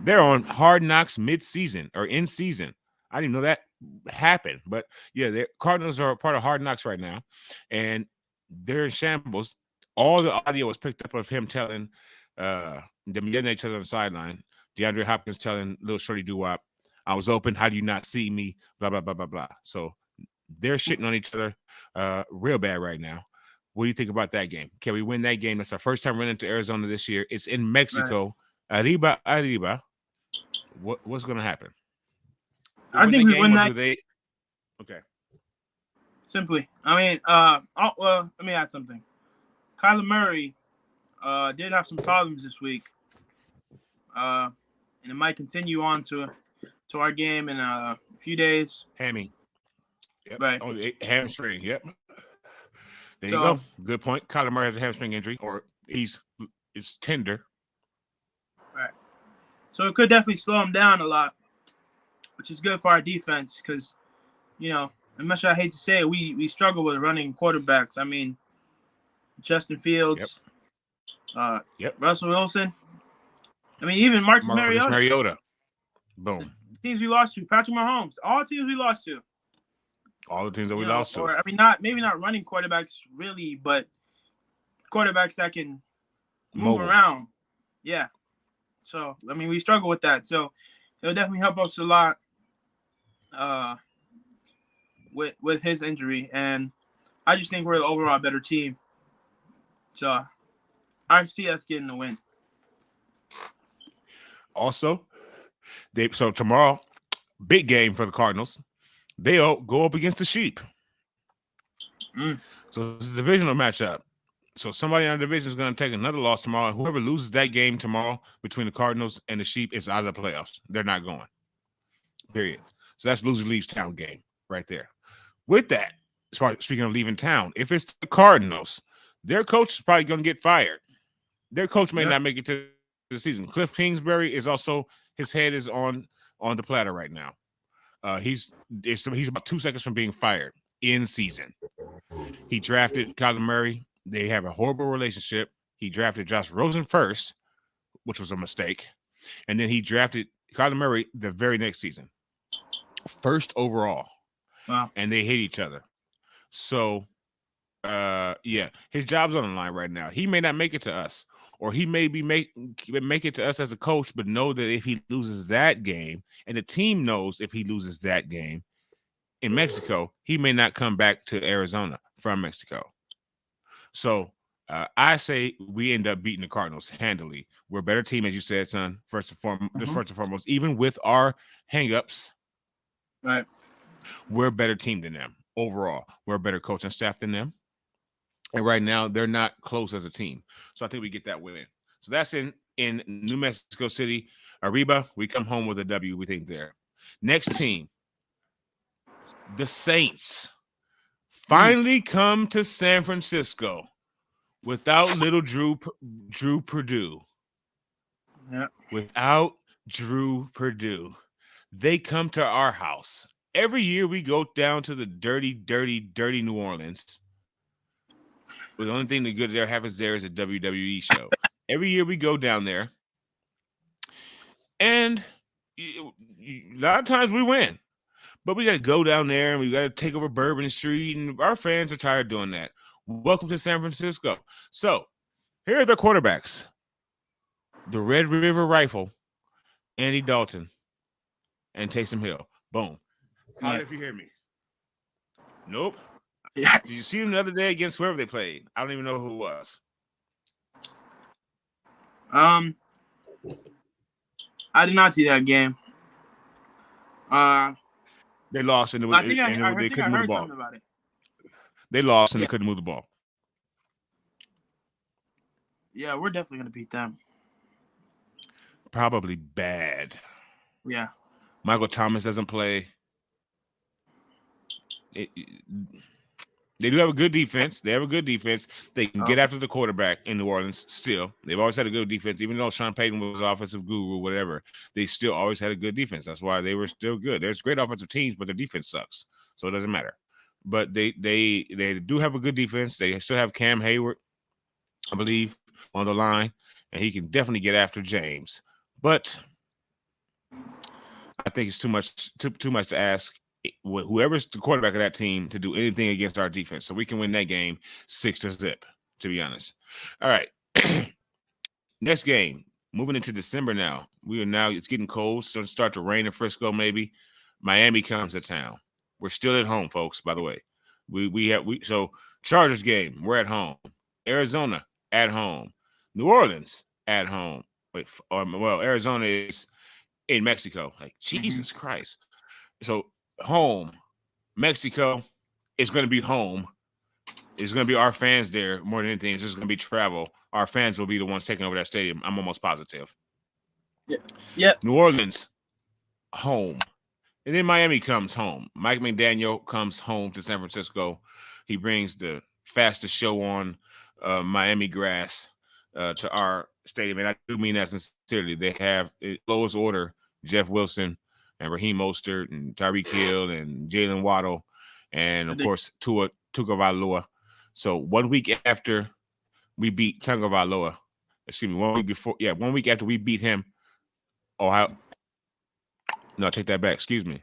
they're on Hard Knocks mid-season or in season. I didn't know that happened, but yeah, the Cardinals are a part of Hard Knocks right now, and they're in shambles. All the audio was picked up of him telling them yelling at each other on the sideline. DeAndre Hopkins telling little Shorty Doo-Wop, "I was open. How do you not see me?" Blah blah blah blah blah. So they're shitting on each other real bad right now. What do you think about that game? Can we win that game? That's our first time running into Arizona this year. It's in Mexico. Right. Arriba. What's going to happen? I think we win that. Okay. Simply, I mean, let me add something. Kyler Murray did have some problems this week, and it might continue on to our game in a few days. Hammy. Yep. Right. Oh, hamstring. Yep. There you go. Good point. Kyler Murray has a hamstring injury, or it's tender. Right. So it could definitely slow him down a lot, which is good for our defense because, as much as I hate to say it, we struggle with running quarterbacks. I mean, Justin Fields, Russell Wilson. I mean, even Marcus Mariota. Boom. Teams we lost to, Patrick Mahomes, all teams we lost to. All the teams that we lost to. Or, I mean, maybe not running quarterbacks really, but quarterbacks that can move around. Yeah. So, I mean, we struggle with that. So, it'll definitely help us a lot with his injury. And I just think we're the overall better team. So, I see us getting the win. Also, so tomorrow, big game for the Cardinals. They'll go up against the Sheep. So it's a divisional matchup. So somebody in our division is going to take another loss tomorrow. And whoever loses that game tomorrow between the Cardinals and the Sheep is out of the playoffs. They're not going. Period. So that's loser leaves town game right there. With that, speaking of leaving town, if it's the Cardinals, their coach is probably going to get fired. Their coach may not make it to the season. Cliff Kingsbury is also, his head is on the platter right now. He's about 2 seconds from being fired in season. He drafted Kyler Murray. They have a horrible relationship. He drafted Josh Rosen first, which was a mistake. And then he drafted Kyler Murray the very next season. First overall. Wow. And they hate each other. So Yeah, his job's on the line right now. He may not make it to us, or he may be make it to us as a coach, but know that if he loses that game, and the team knows if he loses that game in Mexico, he may not come back to Arizona from Mexico. So I say we end up beating the Cardinals handily. We're a better team, as you said, son. First and foremost, even with our hangups, Right. we're a better team than them overall. We're a better coaching staff than them. And right now, they're not close as a team. So I think we get that win. So that's in New Mexico City. Arriba, we come home with a W, we think there. Next team, the Saints, finally come to San Francisco without little Drew Purdue. Yeah. Without Drew Purdue. They come to our house. Every year we go down to the dirty, dirty, dirty New Orleans. Well, the only thing that good there happens there is a WWE show. Every year we go down there, and a lot of times we win. But we got to go down there and we got to take over Bourbon Street, and our fans are tired of doing that. Welcome to San Francisco. So here are the quarterbacks: the Red River Rifle, Andy Dalton, and Taysom Hill. Boom. How if you hear me? Nope. Yeah. Did you see him the other day against whoever they played? I don't even know who it was. I did not see that game. They lost and I think I they couldn't move the heard ball. something about it. They lost and they couldn't move the ball. Yeah, we're definitely gonna beat them. Probably bad. Yeah. Michael Thomas doesn't play. They do have a good defense. They have a good defense. They can get after the quarterback in New Orleans still. They've always had a good defense. Even though Sean Payton was offensive guru, whatever, they still always had a good defense. That's why they were still good. There's great offensive teams, but their defense sucks. So it doesn't matter. But they do have a good defense. They still have Cam Hayward, I believe, on the line, and he can definitely get after James. But I think it's too much to ask whoever's the quarterback of that team to do anything against our defense, so we can win that game 6-0. To be honest, all right. Next game, moving into December now. It's getting cold, so it's start to rain in Frisco. Maybe Miami comes to town. We're still at home, folks. By the way, so Chargers game. We're at home. Arizona at home. New Orleans at home. Arizona is in Mexico. Like Jesus Christ. So home, Mexico is going to be home. It's going to be our fans there more than anything. It's just going to be travel. Our fans will be the ones taking over that stadium. I'm almost positive. Yeah. New Orleans, home. And then Miami comes home. Mike McDaniel comes home to San Francisco. He brings the fastest show on Miami grass to our stadium. And I do mean that sincerely. They have, in lowest order, Jeff Wilson and Raheem Mostert and Tyreek Hill and Jalen Waddle and, of course, Tua Tagovailoa. So 1 week after we beat Tagovailoa, 1 week after we beat him, Ohio. No, take that back. Excuse me.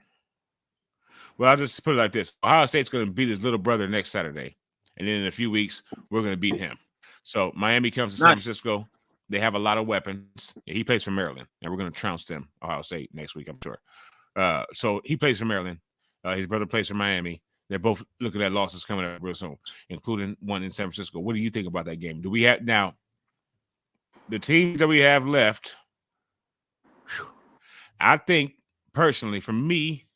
Well, I'll just put it like this. Ohio State's going to beat his little brother next Saturday. And then in a few weeks, we're going to beat him. So Miami comes to San Francisco. They have a lot of weapons. He plays for Maryland, and we're going to trounce them, Ohio State, next week, I'm sure. So he plays for Maryland. His brother plays for Miami. They're both looking at losses coming up real soon, including one in San Francisco. What do you think about that game? Do we have now the teams that we have left? I think personally, for me,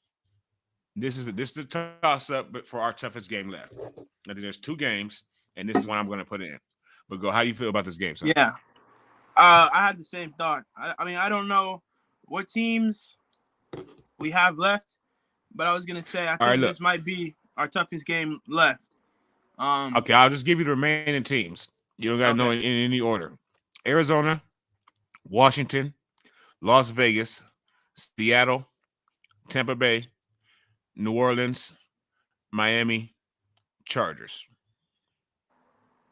this is the toss up, but for our toughest game left. I think there's 2 games, and this is one I'm going to put in. But go, how do you feel about this game, son? Yeah. I had the same thought. I mean, I don't know what teams we have left, but I was gonna say I think this might be our toughest game left. Okay, I'll just give you the remaining teams. You don't gotta know in any order. Arizona, Washington, Las Vegas, Seattle, Tampa Bay, New Orleans, Miami, Chargers.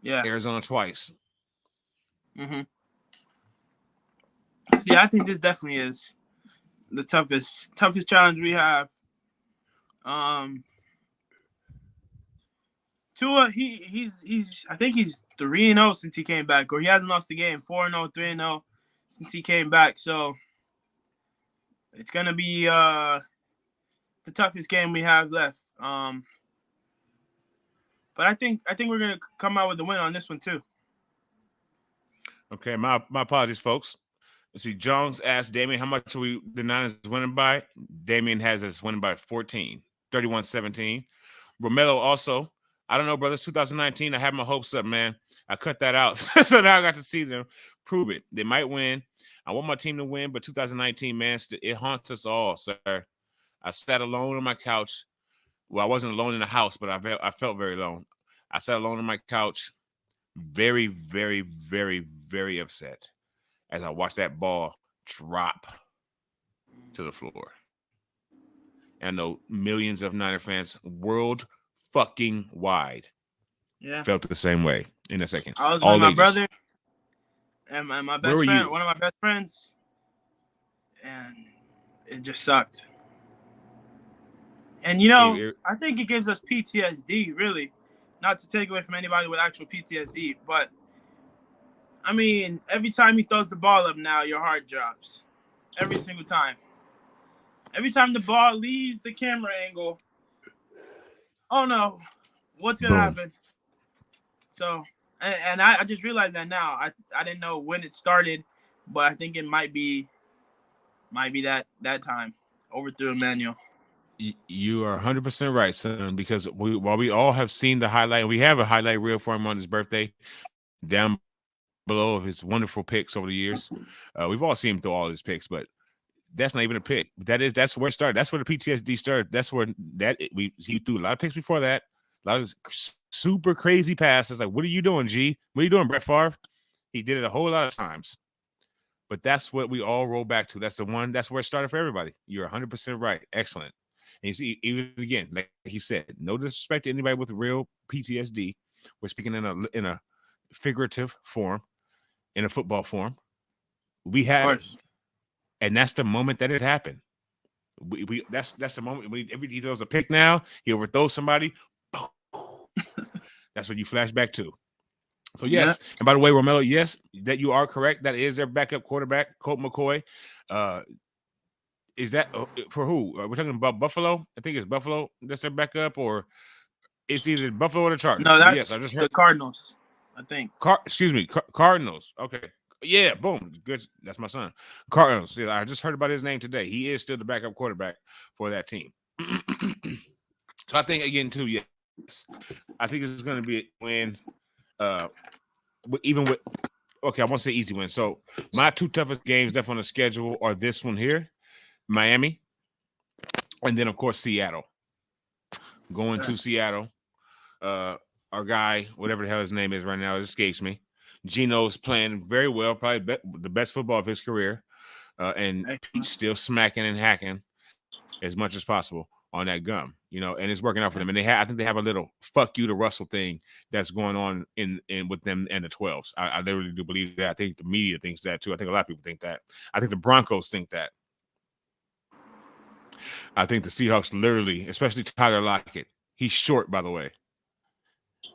Yeah. Arizona twice. Mm-hmm. See, I think this definitely is the toughest challenge we have. Tua, he's I think he's 3-0 since he came back, or he hasn't lost a game. 4-0, 3-0 since he came back. So it's gonna be the toughest game we have left. But I think we're gonna come out with a win on this one too. Okay, my apologies, folks. Let's see. Jones asked Damien, how much are the Niners winning by? Damien has us winning by 14, 31-17. Romello also, I don't know, brothers. 2019, I had my hopes up, man. I cut that out. So now I got to see them prove it. They might win. I want my team to win, but 2019, man, it haunts us all, sir. I sat alone on my couch. Well, I wasn't alone in the house, but I felt very alone. I sat alone on my couch, very, very, very, very upset as I watched that ball drop to the floor. And I know millions of Niner fans world fucking wide felt the same way in a second. I was with my brother and my best friend, one of my best friends, and it just sucked. And, I think it gives us PTSD, really. Not to take away from anybody with actual PTSD, but, I mean, every time he throws the ball up now, your heart drops. Every single time. Every time the ball leaves the camera angle, oh, no, what's going to happen? So, and I just realized that now. I didn't know when it started, but I think it might be that time. Overthrew Emmanuel. You are 100% right, son, because while we all have seen the highlight, we have a highlight reel for him on his birthday down below of his wonderful picks over the years. We've all seen him throw all his picks, but that's not even a pick. That's where it started. That's where the PTSD started. That's where he threw a lot of picks before that. A lot of super crazy passes. Like, what are you doing, G? What are you doing, Brett Favre? He did it a whole lot of times. But that's what we all roll back to. That's where it started for everybody. You're 100% right. Excellent. And you see, even again, like he said, no disrespect to anybody with real PTSD. We're speaking in a figurative form, in a football form. We had it. And that's the moment that it happened. That's the moment when he throws a pick now, he overthrows somebody. That's what you flash back to. So yes, and by the way, Romello, yes, that you are correct. That is their backup quarterback, Colt McCoy. Is that for who? We're talking about Buffalo. I think it's Buffalo that's their backup, or it's either Buffalo or the Chargers. No, that's I just heard the Cardinals. I think. Cardinals. Okay. Yeah, boom. Good. That's my son. Cardinals. Yeah, I just heard about his name today. He is still the backup quarterback for that team. So I think again too, yes. I think it's going to be a win. Even with I won't say easy win. So my two toughest games left on the schedule are this one here, Miami, and then of course Seattle. Going to Seattle. Our guy, whatever the hell his name is right now, it escapes me. Gino's playing very well, probably the best football of his career, and Pete's still smacking and hacking as much as possible on that gum, and it's working out for them. And I think they have a little "fuck you" to Russell thing that's going on in with them and the 12s. I literally do believe that. I think the media thinks that too. I think a lot of people think that. I think the Broncos think that. I think the Seahawks literally, especially Tyler Lockett. He's short, by the way.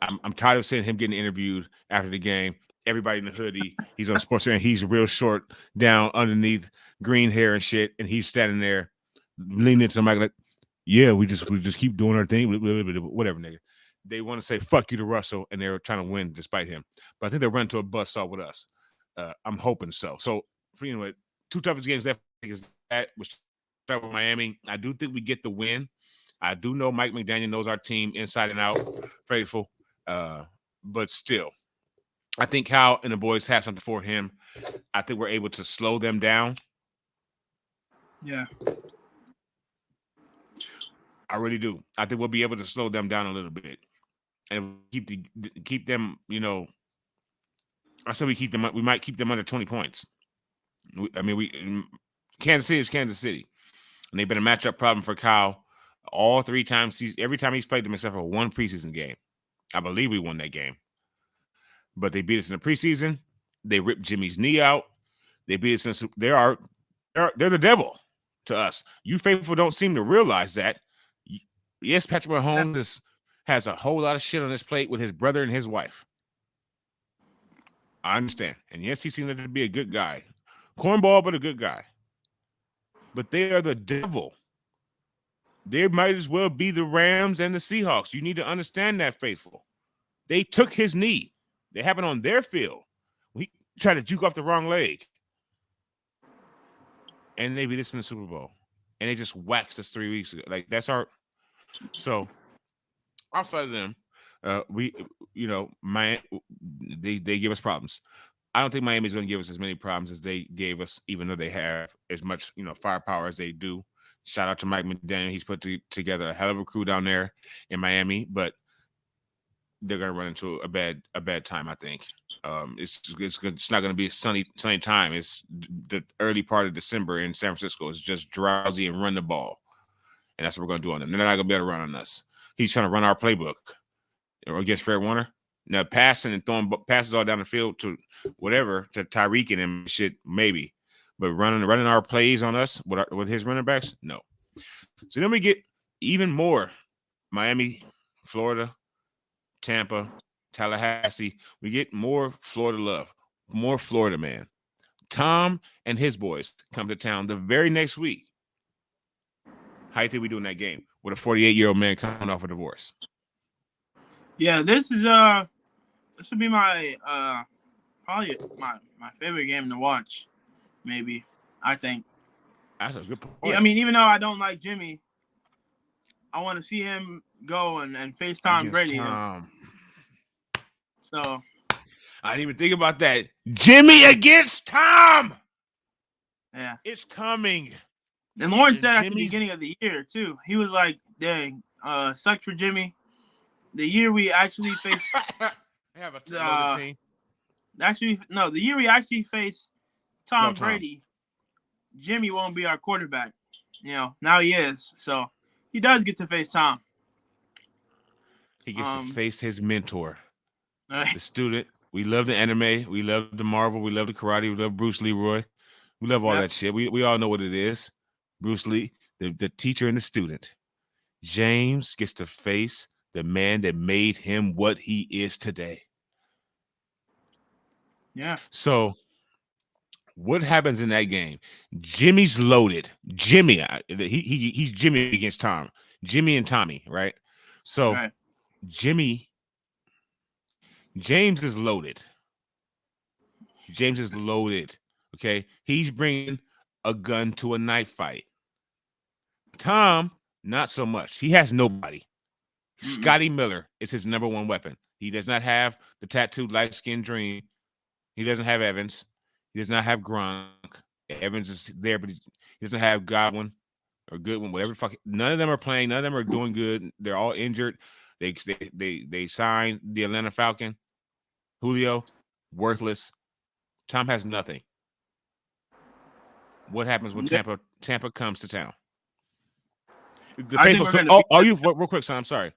I'm tired of seeing him getting interviewed after the game. Everybody in the hoodie. He's on sports and he's real short down underneath, green hair and shit, and he's standing there leaning into somebody like, yeah, we just keep doing our thing, whatever, nigga. They want to say fuck you to Russell, and they're trying to win despite him. But I think they'll run to a buzzsaw with us. I'm hoping so. So, anyway, two toughest games left is that, which start with Miami. I do think we get the win. I do know Mike McDaniel knows our team inside and out, faithful. But still, I think Kyle and the boys have something for him. I think we're able to slow them down. Yeah. I really do. I think we'll be able to slow them down a little bit and keep them, I said we might keep them under 20 points. Kansas City is Kansas City. And they've been a matchup problem for Kyle all three times. Every time he's played them except for one preseason game. I believe we won that game. But they beat us in the preseason. They ripped Jimmy's knee out. They beat us in they're the devil to us. You faithful don't seem to realize that. Yes, Patrick Mahomes has a whole lot of shit on his plate with his brother and his wife. I understand. And yes, he seems to be a good guy. Cornball, but a good guy. But they are the devil. They might as well be the Rams and the Seahawks. You need to understand that, faithful. They took his knee. They have it on their field. We tried to juke off the wrong leg. And they beat us in the Super Bowl. And they just waxed us 3 weeks ago. Like, that's our... So, outside of them, they give us problems. I don't think Miami's going to give us as many problems as they gave us, even though they have as much, firepower as they do. Shout out to Mike McDaniel. He's put together a hell of a crew down there in Miami, but they're going to run into a bad time, I think. It's not going to be a sunny time. It's the early part of December in San Francisco. It's just drowsy and run the ball. And that's what we're going to do on them. They're not going to be able to run on us. He's trying to run our playbook against Fred Warner. Now, passing and throwing passes all down the field to whatever, to Tyreek and him, shit, maybe. But running our plays on us with his running backs, no. So then we get even more Miami, Florida, Tampa, Tallahassee. We get more Florida love, more Florida man. Tom and his boys come to town the very next week. How do you think we do in that game with a 48-year-old man coming off a divorce? Yeah, this would be my probably my favorite game to watch. Maybe, I think. That's a good point. Yeah, I mean, even though I don't like Jimmy, I want to see him go and face Tom Brady. So I didn't even think about that. Jimmy against Tom. Yeah, it's coming. And Lawrence said at the beginning of the year too. He was like, "Dang, sucked for Jimmy." The year we actually faced, the year we actually faced Tom Brady, Jimmy won't be our quarterback. Now he is. So he does get to face Tom. He gets to face his mentor, the student. We love the anime. We love the Marvel. We love the karate. We love Bruce Leroy. We love all that shit. We all know what it is. Bruce Lee, the teacher and the student. James gets to face the man that made him what he is today. Yeah. So what happens in that game? Jimmy's loaded. Jimmy, he's Jimmy against Tom. Jimmy and Tommy, right? So James is loaded. James is loaded. Okay, he's bringing a gun to a knife fight. Tom, not so much. He has nobody. Scotty Miller is his number one weapon. He does not have the tattooed light-skinned dream. He doesn't have Evans. He does not have Gronk. Evans is there, but he doesn't have Godwin or Goodwin, whatever the fuck. None of them are playing. None of them are doing good. They're all injured. They signed the Atlanta Falcon. Julio, worthless. Tom has nothing. What happens when Tampa comes to town? The faithful. Are you real quick, son? I'm sorry.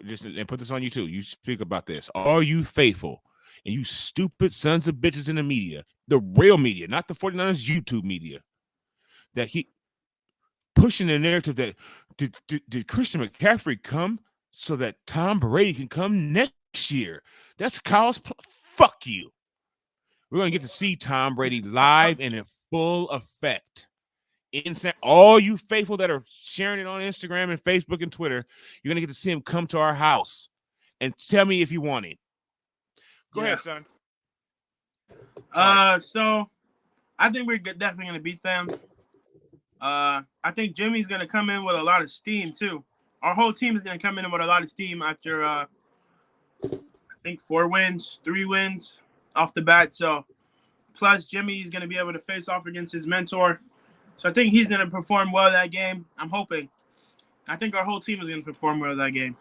Just and put this on you too. You speak about this. Are you faithful? And you stupid sons of bitches in the media, the real media, not the 49ers YouTube media, that he pushing the narrative that did Christian McCaffrey come so that Tom Brady can come next year? That's Kyle's fuck you. We're going to get to see Tom Brady live and in full effect. All you faithful that are sharing it on Instagram and Facebook and Twitter, you're going to get to see him come to our house and tell me if you want him. Go ahead, son. So I think we're definitely going to beat them. I think Jimmy's going to come in with a lot of steam, too. Our whole team is going to come in with a lot of steam after, I think, 3 wins off the bat. So, plus Jimmy's going to be able to face off against his mentor. So I think he's going to perform well that game. I'm hoping. I think our whole team is going to perform well that game.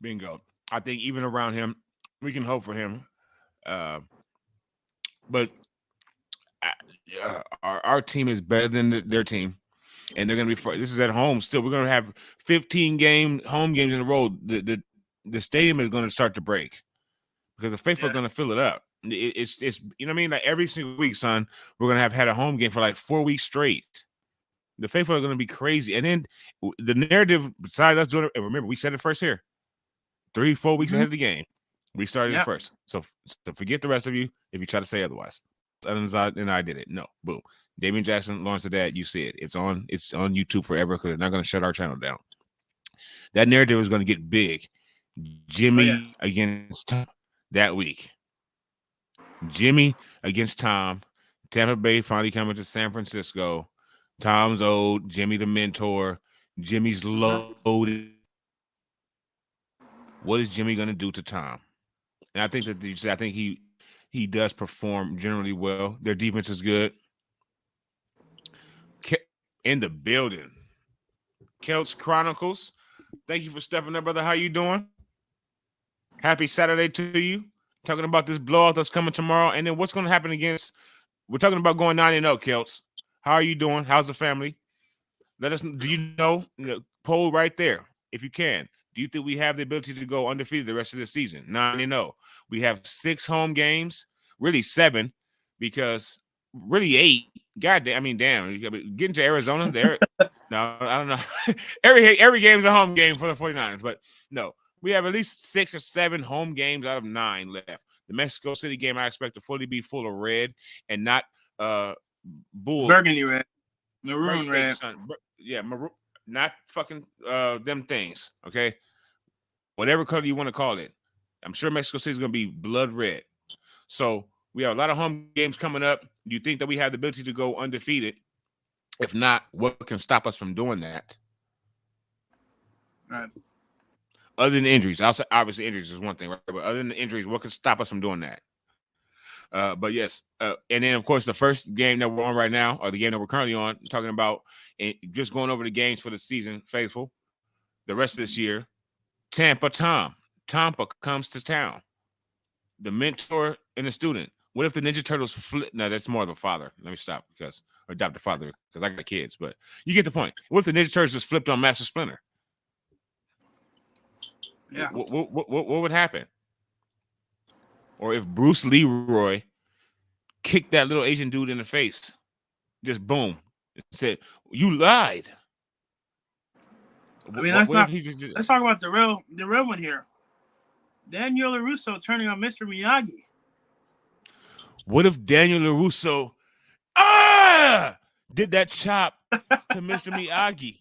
Bingo. I think even around him, we can hope for him. But our team is better than their team. And they're going to be – this is at home still. We're going to have 15 home games in a row. The stadium is going to start to break because the faithful are going to fill it up. It's you know what I mean? Like every single week, son, we're going to have had a home game for like 4 weeks straight. The faithful are going to be crazy. And then the narrative beside us doing it, and remember, we said it first here. 3-4 weeks ahead of the game. We started it first. So forget the rest of you if you try to say otherwise. And I did it. No, boom. Damian Jackson, Lawrence the Dad, you see it. It's on YouTube forever because they're not going to shut our channel down. That narrative is going to get big. Jimmy against Tom that week. Jimmy against Tom. Tampa Bay finally coming to San Francisco. Tom's old. Jimmy the mentor. Jimmy's loaded. What is Jimmy going to do to Tom? And I think that I think he does perform generally well. Their defense is good. In the building. Kelts Chronicles. Thank you for stepping up, brother. How you doing? Happy Saturday to you. Talking about this blowout that's coming tomorrow. And then what's going to happen against – we're talking about going 9-0, Kelts. How are you doing? How's the family? Let us – do you know? Poll right there if you can. Do you think we have the ability to go undefeated the rest of the season? 9-0. We have 6 home games, really 7, because really 8. God damn, I mean, damn. Getting to Arizona there. No, I don't know. Every game's a home game for the 49ers, but no. We have at least 6 or 7 home games out of 9 left. The Mexico City game, I expect to fully be full of red and not burgundy red, maroon red. Yeah, maroon, not fucking them things. Okay, whatever color you want to call it. I'm sure Mexico City is going to be blood red. So we have a lot of home games coming up. Do you think that we have the ability to go undefeated? If not, what can stop us from doing that? Right. Other than injuries, obviously injuries is one thing, right? But other than the injuries, what can stop us from doing that? But yes, and then of course the first game that we're on right now, or the game that we're currently on, talking about just going over the games for the season, faithful. The rest of this year, Tampa comes to town. The mentor and the student. What if the Ninja Turtles flip? No, that's more of a father. Let me stop or adopt a father because I got kids. But you get the point. What if the Ninja Turtles just flipped on Master Splinter? Yeah. What would happen? Or if Bruce Leroy kicked that little Asian dude in the face, just boom, said, "You lied." I mean, let's talk about the real one here. Daniel LaRusso turning on Mr. Miyagi. What if Daniel LaRusso did that chop to Mr. Miyagi?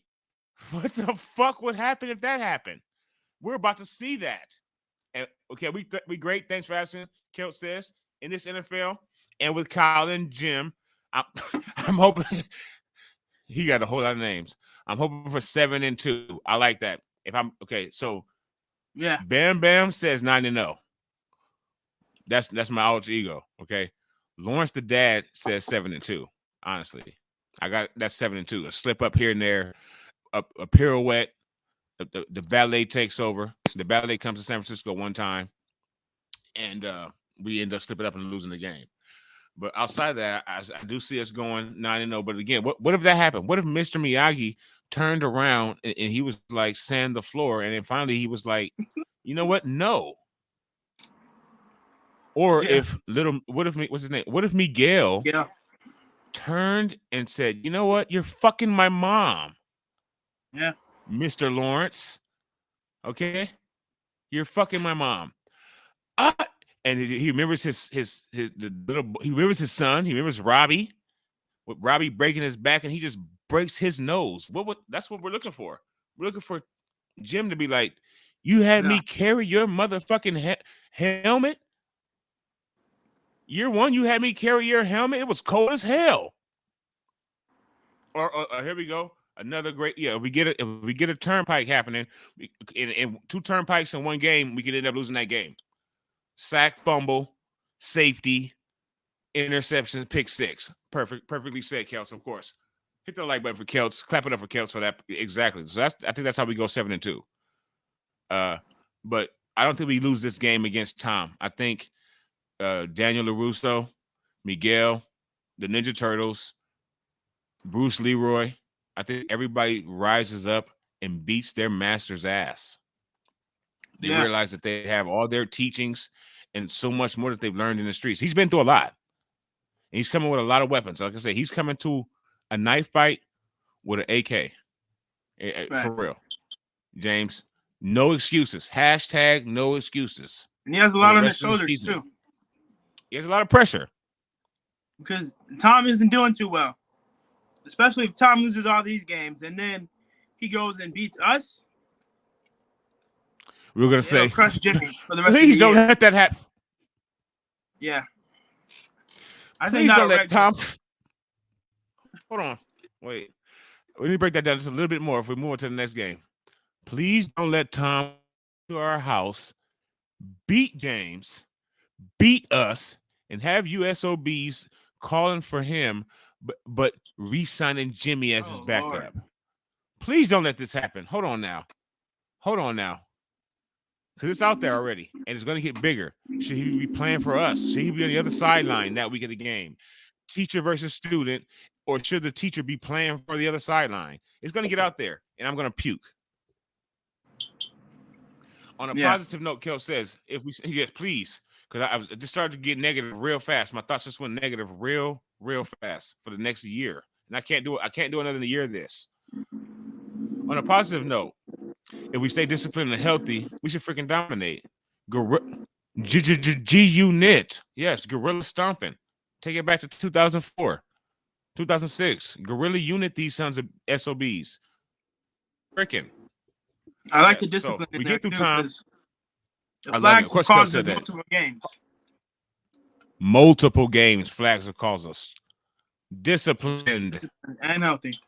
What the fuck would happen if that happened? We're about to see that. And okay, we great. Thanks for asking. Kilt says in this NFL and with Kyle and Jim, I'm hoping he got a whole lot of names. I'm hoping for 7-2. I like that. If I'm okay, so yeah, Bam Bam says 9-0. That's my alter ego. Okay, Lawrence the Dad says 7-2. Honestly, I got that's 7-2. A slip up here and there, a pirouette. The ballet takes over. The ballet comes to San Francisco one time, and we end up slipping up and losing the game. But outside of that, I do see us going 9-0. But again, what if that happened? What if Mr. Miyagi turned around and he was like sand the floor, and then finally he was like, you know what? No. Or what's his name? What if Miguel turned and said, you know what? You're fucking my mom. Yeah. Mr. Lawrence. Okay? You're fucking my mom. And he remembers he remembers his son. He remembers Robbie. With Robbie breaking his back, and he just breaks his nose. That's what we're looking for. We're looking for Jim to be like, you had me carry your motherfucking helmet. Year 1, you had me carry your helmet. It was cold as hell. Or here we go. Another great, if we get a turnpike happening, in 2 turnpikes in one game, we could end up losing that game. Sack, fumble, safety, interception, pick 6. Perfectly said, Kelts, of course. Hit the like button for Kelts. Clap it up for Kelts for that. Exactly. So I think that's how we go 7-2. But I don't think we lose this game against Tom. I think Daniel LaRusso, Miguel, the Ninja Turtles, Bruce Leroy, I think everybody rises up and beats their master's ass. They realize that they have all their teachings and so much more that they've learned in the streets. He's been through a lot. And he's coming with a lot of weapons. Like I said, he's coming to a knife fight with an AK. Right. For real. James, no excuses. Hashtag no excuses. And he has a for lot the on his rest of the shoulders season. too, He has a lot of pressure. because Tom isn't doing too well, especially if Tom loses all these games and then he goes and beats us. We were gonna It'll say, crush Jimmy for the rest of please the don't year. let that happen. Yeah. I think Please that'll don't let wreck Tom. Jimmy. Hold on. Wait. We need to break that down just a little bit more if we move on to the next game. Please don't let Tom to our house, beat James, beat us, and have USOBs calling for him, but re-signing Jimmy as his backup. Lord. Please don't let this happen. Hold on now. Because it's out there already, and it's going to get bigger. Should he be playing for us? Should he be on the other sideline that week of the game? Teacher versus student, or should the teacher be playing for the other sideline? It's going to get out there, and I'm going to puke. On a positive note, Kel says, yes, please, because I just started to get negative real fast. My thoughts just went negative real fast for the next year, and I can't do it. I can't do another year of this. On a positive note, if we stay disciplined and healthy, we should freaking dominate. G-Unit. Yes, guerrilla stomping. Take it back to 2004, 2006. Guerrilla unit these sons of SOBs. Freaking. I like the discipline so in we there get through too, time. because the I flags love will it. cause us multiple games. Multiple games flags will cause us. Disciplined and healthy.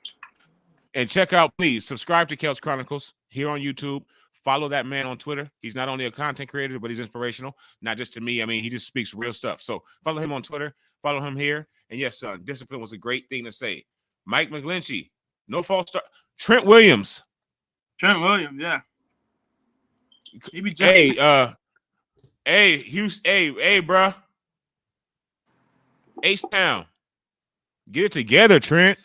And check out, please, subscribe to Kel's Chronicles here on YouTube. Follow that man on Twitter. He's not only a content creator, but he's inspirational. Not just to me. I mean, he just speaks real stuff. So follow him on Twitter. Follow him here. And yes, discipline was a great thing to say. Mike McGlinchey, no false start. Trent Williams, yeah. He be Houston, hey, bro. H-Town. Get it together, Trent.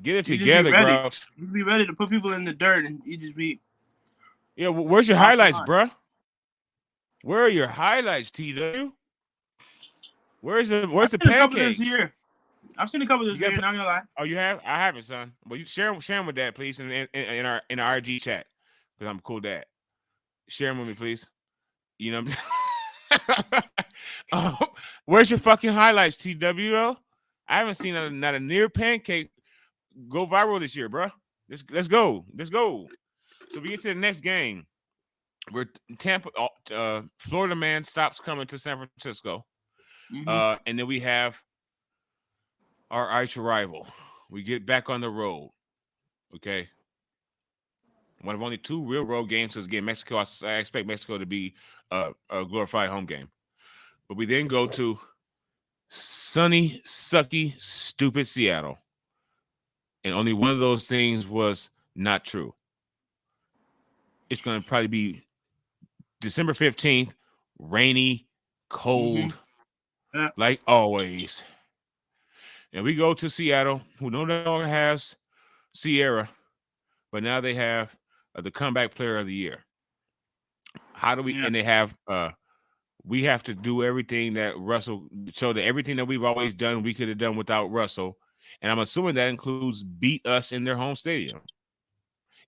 Get it together, bro. He'd be ready to put people in the dirt, and he just be. Yeah, where's your highlights, bro? Where are your highlights, TW? Where's the pancakes? I've seen a couple this year. Not gonna lie. Oh, you have? I haven't, son. Well, you share them with Dad, please, in our RG chat, because I'm a cool dad. Share them with me, please. You know what I'm saying? Where's your fucking highlights, TW? Though? I haven't seen not a near pancake go viral this year, bro. Let's go. So we get to the next game. We're Tampa. Florida man stops coming to San Francisco, and then we have our arch rival. We get back on the road. Okay, one of only two real road games. Because again, Mexico. I expect Mexico to be a glorified home game, but we then go to sunny, sucky, stupid Seattle. And only one of those things was not true. It's going to probably be December 15th, rainy, cold, like always. And we go to Seattle, who no longer has Sierra, but now they have the comeback player of the year. How do we? And they have. We have to do everything that Russell. So that everything that we've always done, we could have done without Russell. And I'm assuming that includes beat us in their home stadium.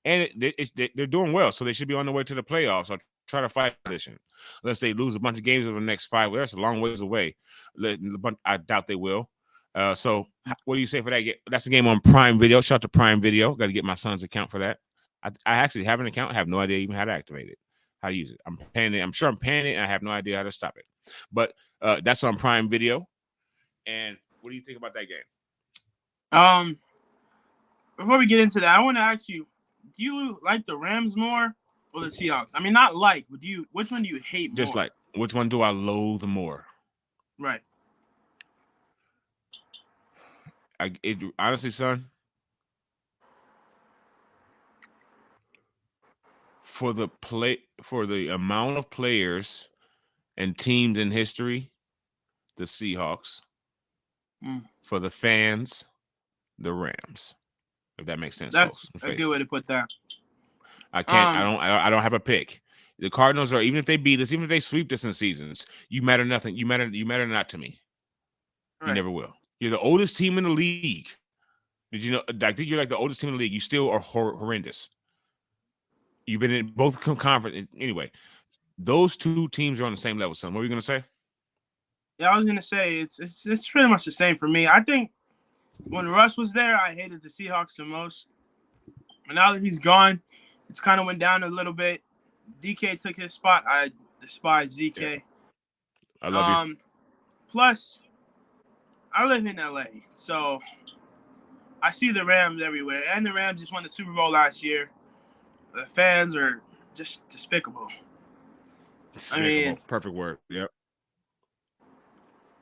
And they're doing well, so they should be on the way to the playoffs or try to fight position. Unless they lose a bunch of games over the next 5 years, that's a long ways away. I doubt they will. So what do you say for that? That's a game on Prime Video. Shout out to Prime Video. Got to get my son's account for that. I actually have an account. I have no idea even how to activate it, how to use it. I'm paying it. I'm sure I'm paying it, and I have no idea how to stop it. But that's on Prime Video. And what do you think about that game? Before we get into that, I want to ask you, do you like the Rams more or the Seahawks? I mean, not like, but which one do you hate more? Just like, which one do I loathe more? Right. Honestly, son, for the amount of players and teams in history, the Seahawks. For the fans, the Rams. If that makes sense. That's folks, a good way to put that. I can't. I don't have a pick. The Cardinals are, even if they beat us, even if they sweep us in seasons, you matter nothing. You matter not to me. Right. You never will. You're the oldest team in the league. Did you know? I think you're like the oldest team in the league. You still are horrendous. You've been in both conference. Anyway, those two teams are on the same level, son. What were you going to say? Yeah, I was gonna say it's pretty much the same for me. I think when Russ was there, I hated the Seahawks the most. And now that he's gone, it's kind of went down a little bit. DK took his spot. I despise DK. Yeah. I love you. Plus, I live in LA, so I see the Rams everywhere. And the Rams just won the Super Bowl last year. The fans are just despicable. Despicable. I mean, perfect word. Yep.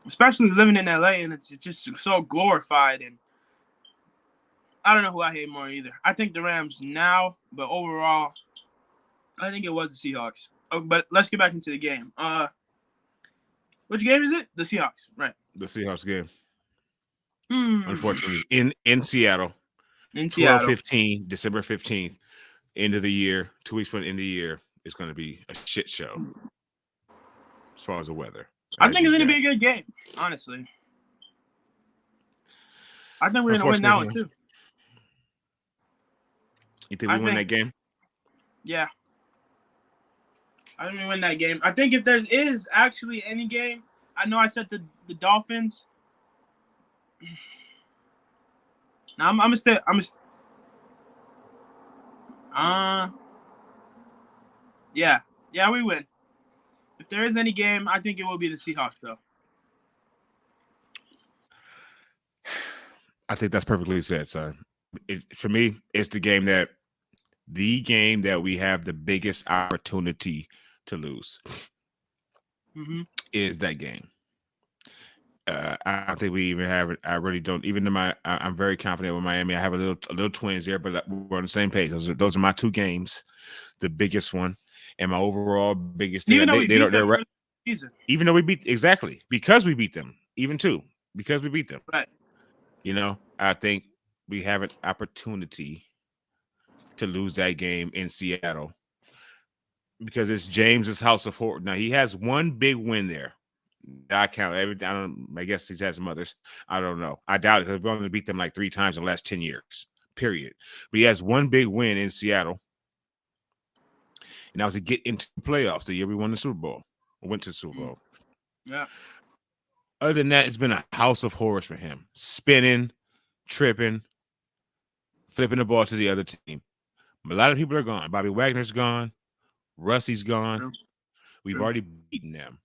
Especially living in LA, and it's just so glorified. And I don't know who I hate more either. I think the Rams now, but overall, I think it was the Seahawks. Oh, but let's get back into the game. Which game is it? The Seahawks, right? The Seahawks game. Unfortunately, in Seattle. In Seattle. 12/15, December 15th, end of the year, 2 weeks from the end of the year, it's going to be a shit show as far as the weather. I think it's going to be a good game, honestly. I think we're going to win that one, too. You think we win that game? Yeah. I think we win that game. I think if there is actually any game, I know I said the Dolphins. Now I'm gonna stay. Yeah, we win. If there is any game, I think it will be the Seahawks, though. I think that's perfectly said, son. For me, it's the game that we have the biggest opportunity to lose. Is that game. I don't think we even have it. I really don't. Even though I'm very confident with Miami. I have a little twins there, but we're on the same page. Those are my two games. The biggest one and my overall biggest. Even though we beat them season. Even though we beat because we beat them. Because we beat them. Right. You know, I think we have an opportunity to lose that game in Seattle because it's James's house of horror. Now he has one big win there. I count everything. I guess he has some others. I don't know. I doubt it because we're going to beat them like 3 times in the last 10 years. Period. But he has one big win in Seattle, and that was to get into the playoffs the year we won the Super Bowl. Or went to the Super Bowl. Yeah. Other than that, it's been a house of horrors for him. Spinning, tripping, flipping the ball to the other team. A lot of people are gone. Bobby Wagner's gone. Russie's gone. We've already beaten them.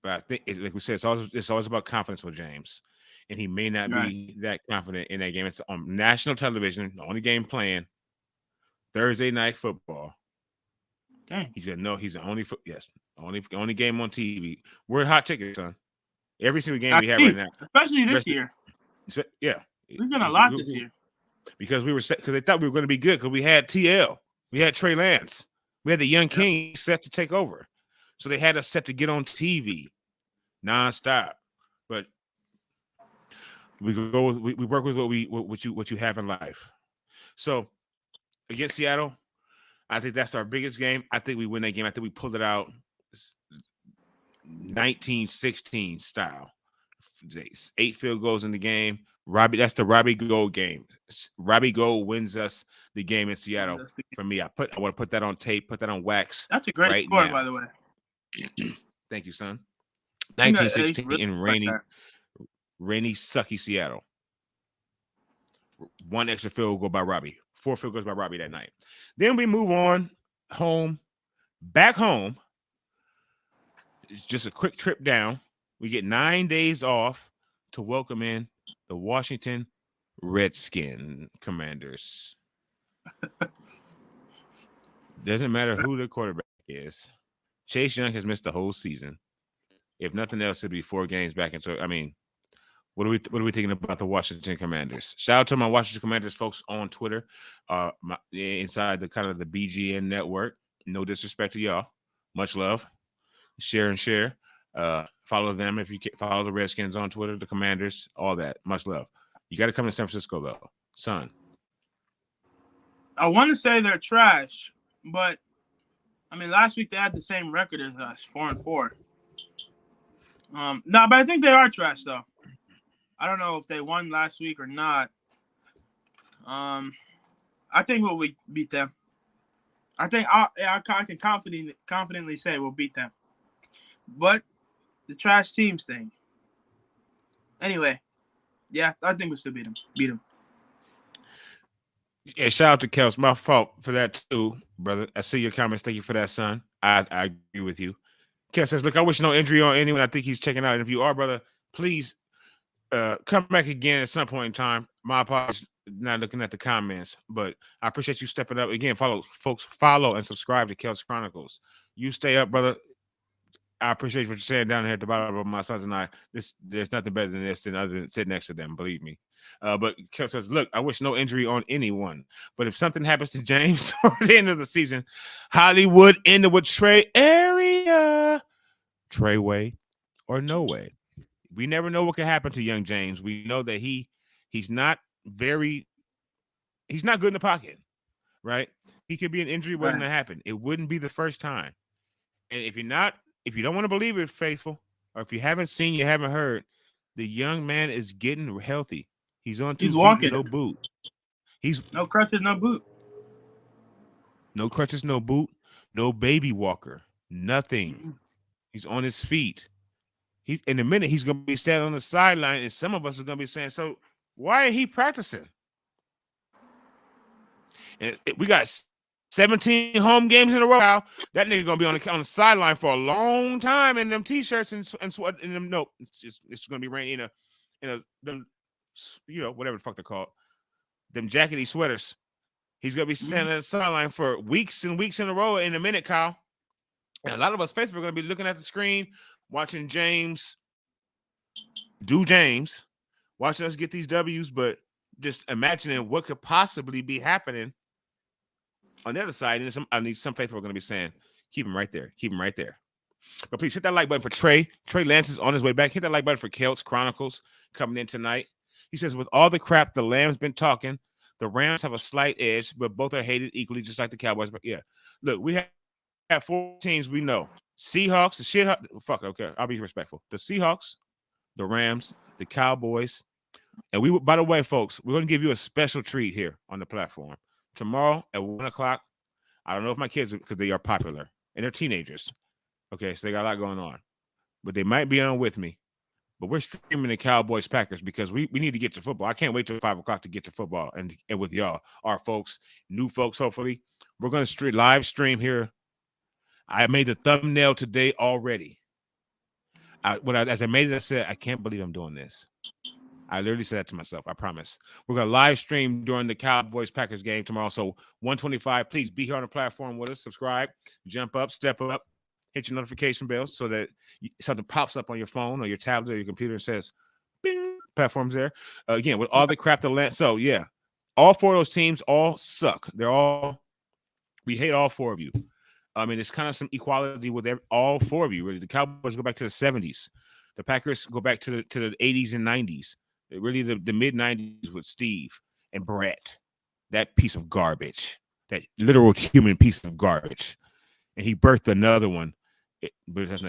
But I think, like we said, it's always about confidence with James. And he may not be that confident in that game. It's on national television, the only game playing, Thursday night football. Dang. He's going to know he's the only game on TV. We're hot tickets, son. Every single game we have right now. Especially this year. Yeah. We've done a lot this year. Because they thought we were going to be good because we had TL. We had Trey Lance. We had the young king set to take over. So they had us set to get on TV nonstop. But we work with what you have in life. So against Seattle, I think that's our biggest game. I think we win that game. I think we pulled it out 1916 style. 8 field goals in the game. That's the Robbie Gold game. Robbie Gold wins us the game in Seattle. For me, I want to put that on tape, put that on wax. That's a great score, by the way. Thank you, son. 1916 in rainy, sucky Seattle. 1 extra field goal by Robbie. 4 field goals by Robbie that night. Then we move on back home. It's just a quick trip down. We get 9 days off to welcome in the Washington Redskin Commanders. Doesn't matter who the quarterback is. Chase Young has missed the whole season. If nothing else, it'll be 4 games back into. I mean, what are we thinking about the Washington Commanders? Shout out to my Washington Commanders folks on Twitter, inside the kind of the BGN network. No disrespect to y'all. Much love. Share and share. Follow them if you can. Follow the Redskins on Twitter, the Commanders, all that. Much love. You got to come to San Francisco though, son. I want to say they're trash, but I mean, last week they had the same record as us, 4-4. No, but I think they are trash though. I don't know if they won last week or not. I think we'll beat them. I think I can confidently say we'll beat them. But the trash teams thing. Anyway, yeah, I think we'll still beat them. Yeah, shout out to Kels. My fault for that too, brother. I see your comments. Thank you for that, son. I agree with you. Kel says, look, I wish no injury on anyone. I think he's checking out. And if you are, brother, please come back again at some point in time. My apologies, not looking at the comments, but I appreciate you stepping up. Again, follow and subscribe to Kels Chronicles. You stay up, brother. I appreciate what you're saying down here at the bottom of my sons and I. There's nothing better than this than other than sit next to them, believe me. But Kel says, look, I wish no injury on anyone. But if something happens to James towards the end of the season, Hollywood ended with Trey area. Trey way or no way. We never know what can happen to young James. We know that he's not good in the pocket, right? He could be an injury waiting to happen. It wouldn't be the first time. And if you don't want to believe it, faithful, or if you haven't seen, you haven't heard, the young man is getting healthy. He's on 2 feet, walking. no boot. He's no crutches, no boot. No crutches, no boot, no baby walker, nothing. He's on his feet. In a minute, he's going to be standing on the sideline, and some of us are going to be saying, so why ain't he practicing? And we got 17 home games in a row. That nigga going to be on the sideline for a long time in them T-shirts and sweat. In them, no, it's going to be raining in them, whatever the fuck they're called, them jackety sweaters. He's going to be standing on the sideline for weeks and weeks in a row in a minute, Kyle. And a lot of us faithful are going to be looking at the screen, watching James do James, watching us get these W's, but just imagining what could possibly be happening on the other side. And some faithful are going to be saying, keep him right there. Keep him right there. But please hit that like button for Trey. Trey Lance is on his way back. Hit that like button for Kelts Chronicles coming in tonight. He says, with all the crap the Lambs been talking, the Rams have a slight edge, but both are hated equally, just like the Cowboys. But yeah, look, we have 4 teams we know. Seahawks, the shit. Fuck, okay, I'll be respectful. The Seahawks, the Rams, the Cowboys. And by the way, folks, we're going to give you a special treat here on the platform. Tomorrow at 1 o'clock, I don't know if my kids, because they are popular, and they're teenagers. Okay, so they got a lot going on. But they might be on with me. But we're streaming the Cowboys Packers because we need to get to football. I can't wait till 5 o'clock to get to football and with y'all, our folks, new folks, hopefully. We're going to live stream here. I made the thumbnail today already. As I made it, I said, I can't believe I'm doing this. I literally said that to myself. I promise. We're going to live stream during the Cowboys Packers game tomorrow. So 1:25, please be here on the platform with us. Subscribe, jump up, step up. Hit your notification bell so that something pops up on your phone or your tablet or your computer and says, bing, platform's there. Again, with all the crap that land. So, yeah, all 4 of those teams all suck. We hate all 4 of you. I mean, it's kind of some equality with all 4 of you, really. The Cowboys go back to the 70s. The Packers go back to the 80s and 90s. Really, the mid-90s with Steve and Brett. That piece of garbage. That literal human piece of garbage. And he birthed another one. But let's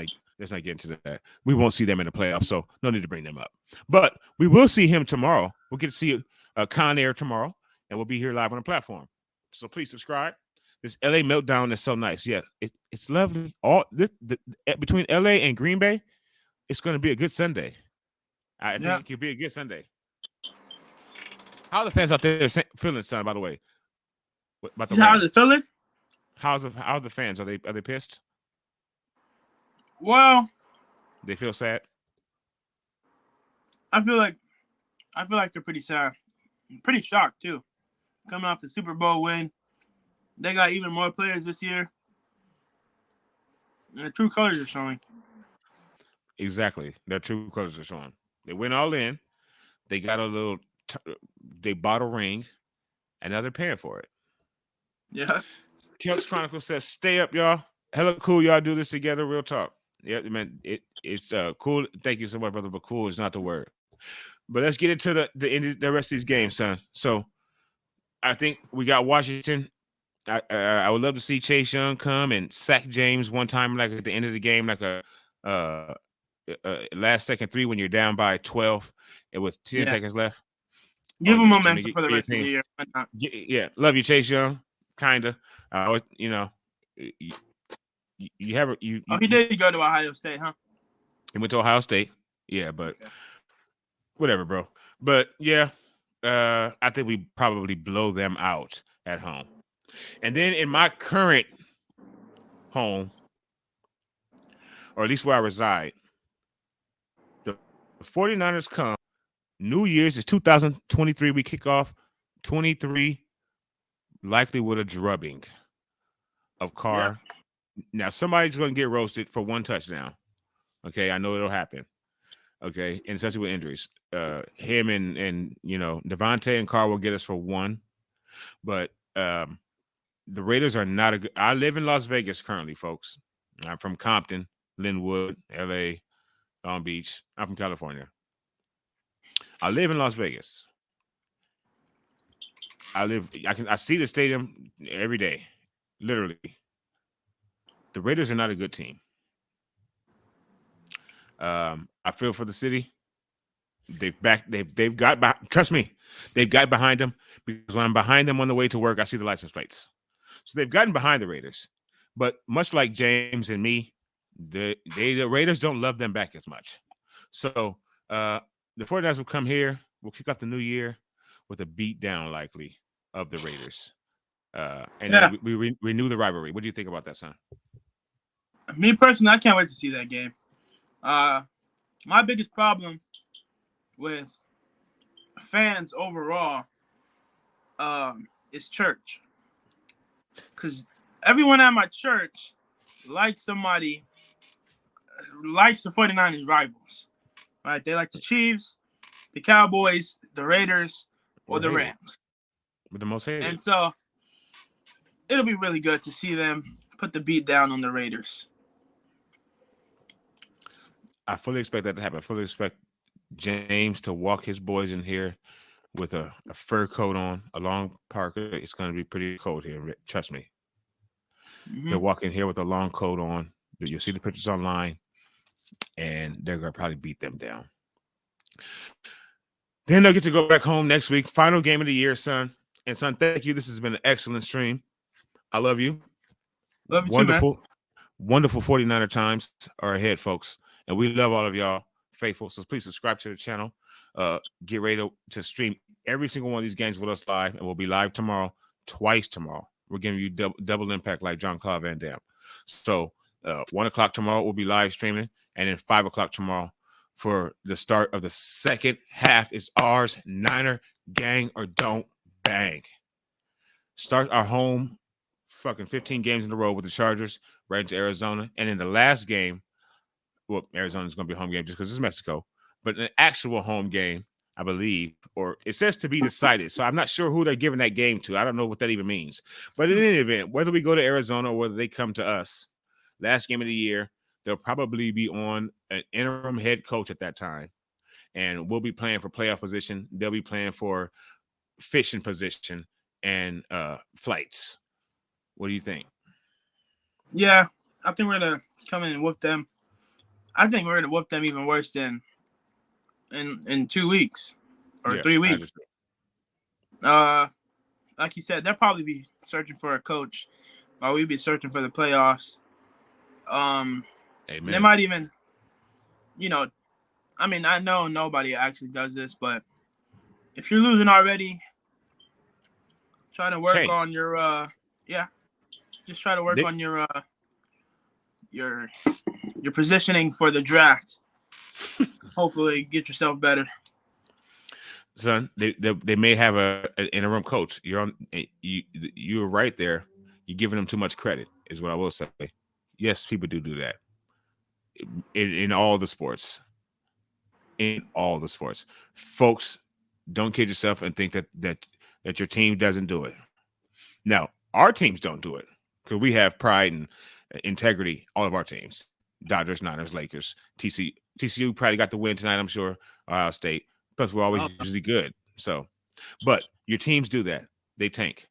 not get into that. We won't see them in the playoffs, so no need to bring them up. But we will see him tomorrow. We'll get to see Con Air tomorrow, and we'll be here live on the platform. So please subscribe. This LA meltdown is so nice. Yeah, it's lovely. Between LA and Green Bay, it's going to be a good Sunday. I think it could be a good Sunday. How are the fans out there feeling, son? By the way, How's it feeling? How's the fans? Are they pissed? Well, they feel sad. I feel like they're pretty sad, pretty shocked too. Coming off the Super Bowl win, they got even more players this year, and the true colors are showing. Exactly, their true colors are showing. They went all in. They got a little. They bought a ring, and now they're paying for it. Yeah. Kelts Chronicle says, "Stay up, y'all. Hella cool, y'all do this together. Real talk. Yeah, man. It's cool. Thank you so much, brother. But cool is not the word. But let's get into the rest of these games, son. So, I think we got Washington. I would love to see Chase Young come and sack James one time, like at the end of the game, like a last second 3 when you're down by 12 and with 10 seconds left. Give Oh him yeah, Jimmy, momentum for the rest of the year. Why not? yeah, love you, Chase Young. Kinda. You know, you have Oh, he did go to Ohio State, huh? he went to Ohio State. Yeah, but Okay. whatever, bro. But yeah, I think we probably blow them out at home. And then in my current home, or at least where I reside, the 49ers come. New Year's is 2023. We kick off 23, likely with a drubbing of Carr. Now, somebody's going to get roasted for one touchdown. Okay, I know it'll happen. Okay, and especially with injuries. Him and Devontae and Carr will get us for one. But the Raiders are not a good. I live in Las Vegas currently, folks. I'm from Compton, Linwood, LA, Long Beach. I'm from California. I live in Las Vegas. I see the stadium every day, literally. The Raiders are not a good team. I feel for the city. They've got trust me, they've got behind them, because when I'm behind them on the way to work, I see the license plates. So they've gotten behind the Raiders. But much like James and me, the Raiders don't love them back as much. So the 49ers will come here. We'll kick off the new year with a beat down, likely, of the Raiders. And then we renew the rivalry. What do you think about that, son? Me personally, I can't wait to see that game. My biggest problem with fans overall is church. Because everyone at my church likes the 49ers rivals. Right? They like the Chiefs, the Cowboys, the Raiders, or the Rams. With the most hated. And so it'll be really good to see them put the beat down on the Raiders. I fully expect that to happen. I fully expect James to walk his boys in here with a fur coat on, a long parka. It's going to be pretty cold here. Trust me. Mm-hmm. He'll walk in here with a long coat on. You'll see the pictures online, and they're going to probably beat them down. Then they'll get to go back home next week. Final game of the year, son. And son, thank you. This has been an excellent stream. I love you. Love you wonderful, too, man. Wonderful 49er times are ahead, folks. And we love all of y'all faithful. So please subscribe to the channel. Get ready to stream every single one of these games with us live. And we'll be live tomorrow, twice tomorrow. We're giving you double impact like Jean-Claude Van Damme. So 1 o'clock tomorrow, we'll be live streaming. And then 5 o'clock tomorrow for the start of the second half is ours. Niner gang or don't bang. Start our home fucking 15 games in a row with the Chargers right into Arizona. And in the last game, well, Arizona's going to be a home game just because it's Mexico, but an actual home game, I believe, or it says to be decided. So I'm not sure who they're giving that game to. I don't know what that even means. But in any event, whether we go to Arizona or whether they come to us, last game of the year, they'll probably be on an interim head coach at that time. And we'll be playing for playoff position. They'll be playing for fishing position and flights. What do you think? Yeah, I think we're going to come in and whoop them. I think we're going to whoop them even worse than in 2 weeks or 3 weeks. Like you said, they'll probably be searching for a coach while we'll be searching for the playoffs. Amen. They might even, I mean, I know nobody actually does this, but if you're losing already, try to work on your just try to work on your positioning for the draft. Hopefully get yourself better. Son, they may have an interim coach. You're right there. You're giving them too much credit, is what I will say. Yes, people do that in all the sports. In all the sports, folks, don't kid yourself and think that your team doesn't do it. Now, our teams don't do it because we have pride and integrity. All of our teams: Dodgers, Niners, Lakers, TCU probably got the win tonight, I'm sure. Ohio State. Plus, we're always usually good. So, but your teams do that. They tank.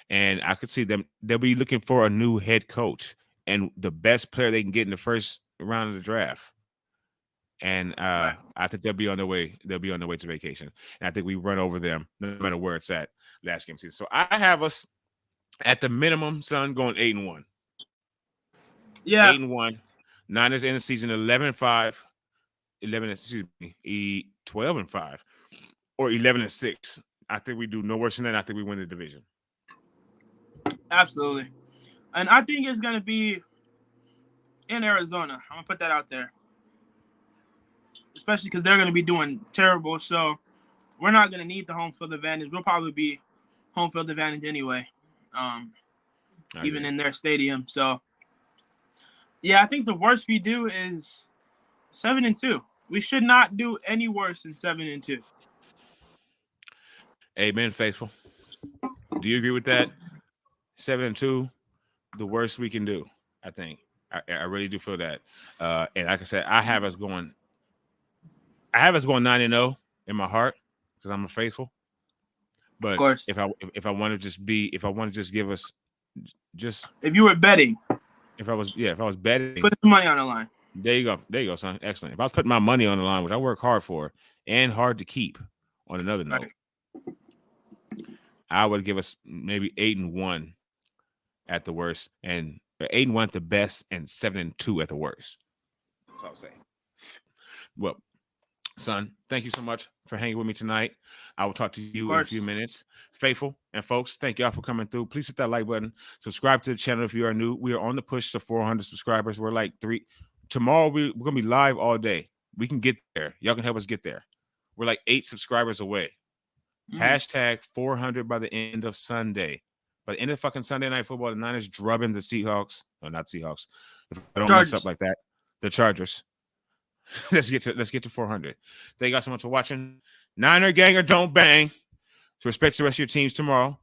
And I could see them. They'll be looking for a new head coach and the best player they can get in the first round of the draft. And Right. I think they'll be on their way. They'll be on their way to vacation. And I think we run over them no matter where it's at last game season. So I have us at the minimum, son, going 8-1. Yeah. 8-1. Niners in the season 11-5. 12-5 or 11-6. I think we do no worse than that. I think we win the division. Absolutely. And I think it's going to be in Arizona. I'm going to put that out there. Especially because they're going to be doing terrible. So we're not going to need the home field advantage. We'll probably be home field advantage anyway, even in their stadium. So, yeah, I think the worst we do is 7-2. We should not do any worse than 7-2. Amen, faithful. Do you agree with that? 7-2, the worst we can do. I think I really do feel that. And like I said, I have us going 9-0 in my heart because I'm a faithful. But Of course. if I want to just give us just if you were betting, if I was betting, put some money on the line. There you go, son. Excellent. If I was putting my money on the line, which I work hard for and hard to keep, on another note, I would give us maybe 8-1 at the worst, and 8-1 at the best, and 7-2 at the worst. That's what I was saying. Well, son, thank you so much for hanging with me tonight. I will talk to you in a few minutes. Faithful and folks, thank y'all for coming through. Please hit that like button. Subscribe to the channel if you are new. We are on the push to 400 subscribers. We're like 3. Tomorrow we're going to be live all day. We can get there. Y'all can help us get there. We're like 8 subscribers away. Hashtag 400 by the end of Sunday. By the end of fucking Sunday Night Football, the Niners drubbing the Seahawks. No, not Seahawks. If I don't mess up like that, the Chargers. Let's get to 400. Thank you guys so much for watching. Niner gang or don't bang. So respect the rest of your teams tomorrow.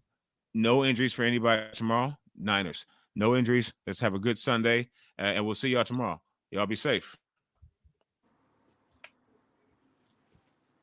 No injuries for anybody tomorrow. Niners. No injuries. Let's have a good Sunday. And we'll see y'all tomorrow. Y'all be safe.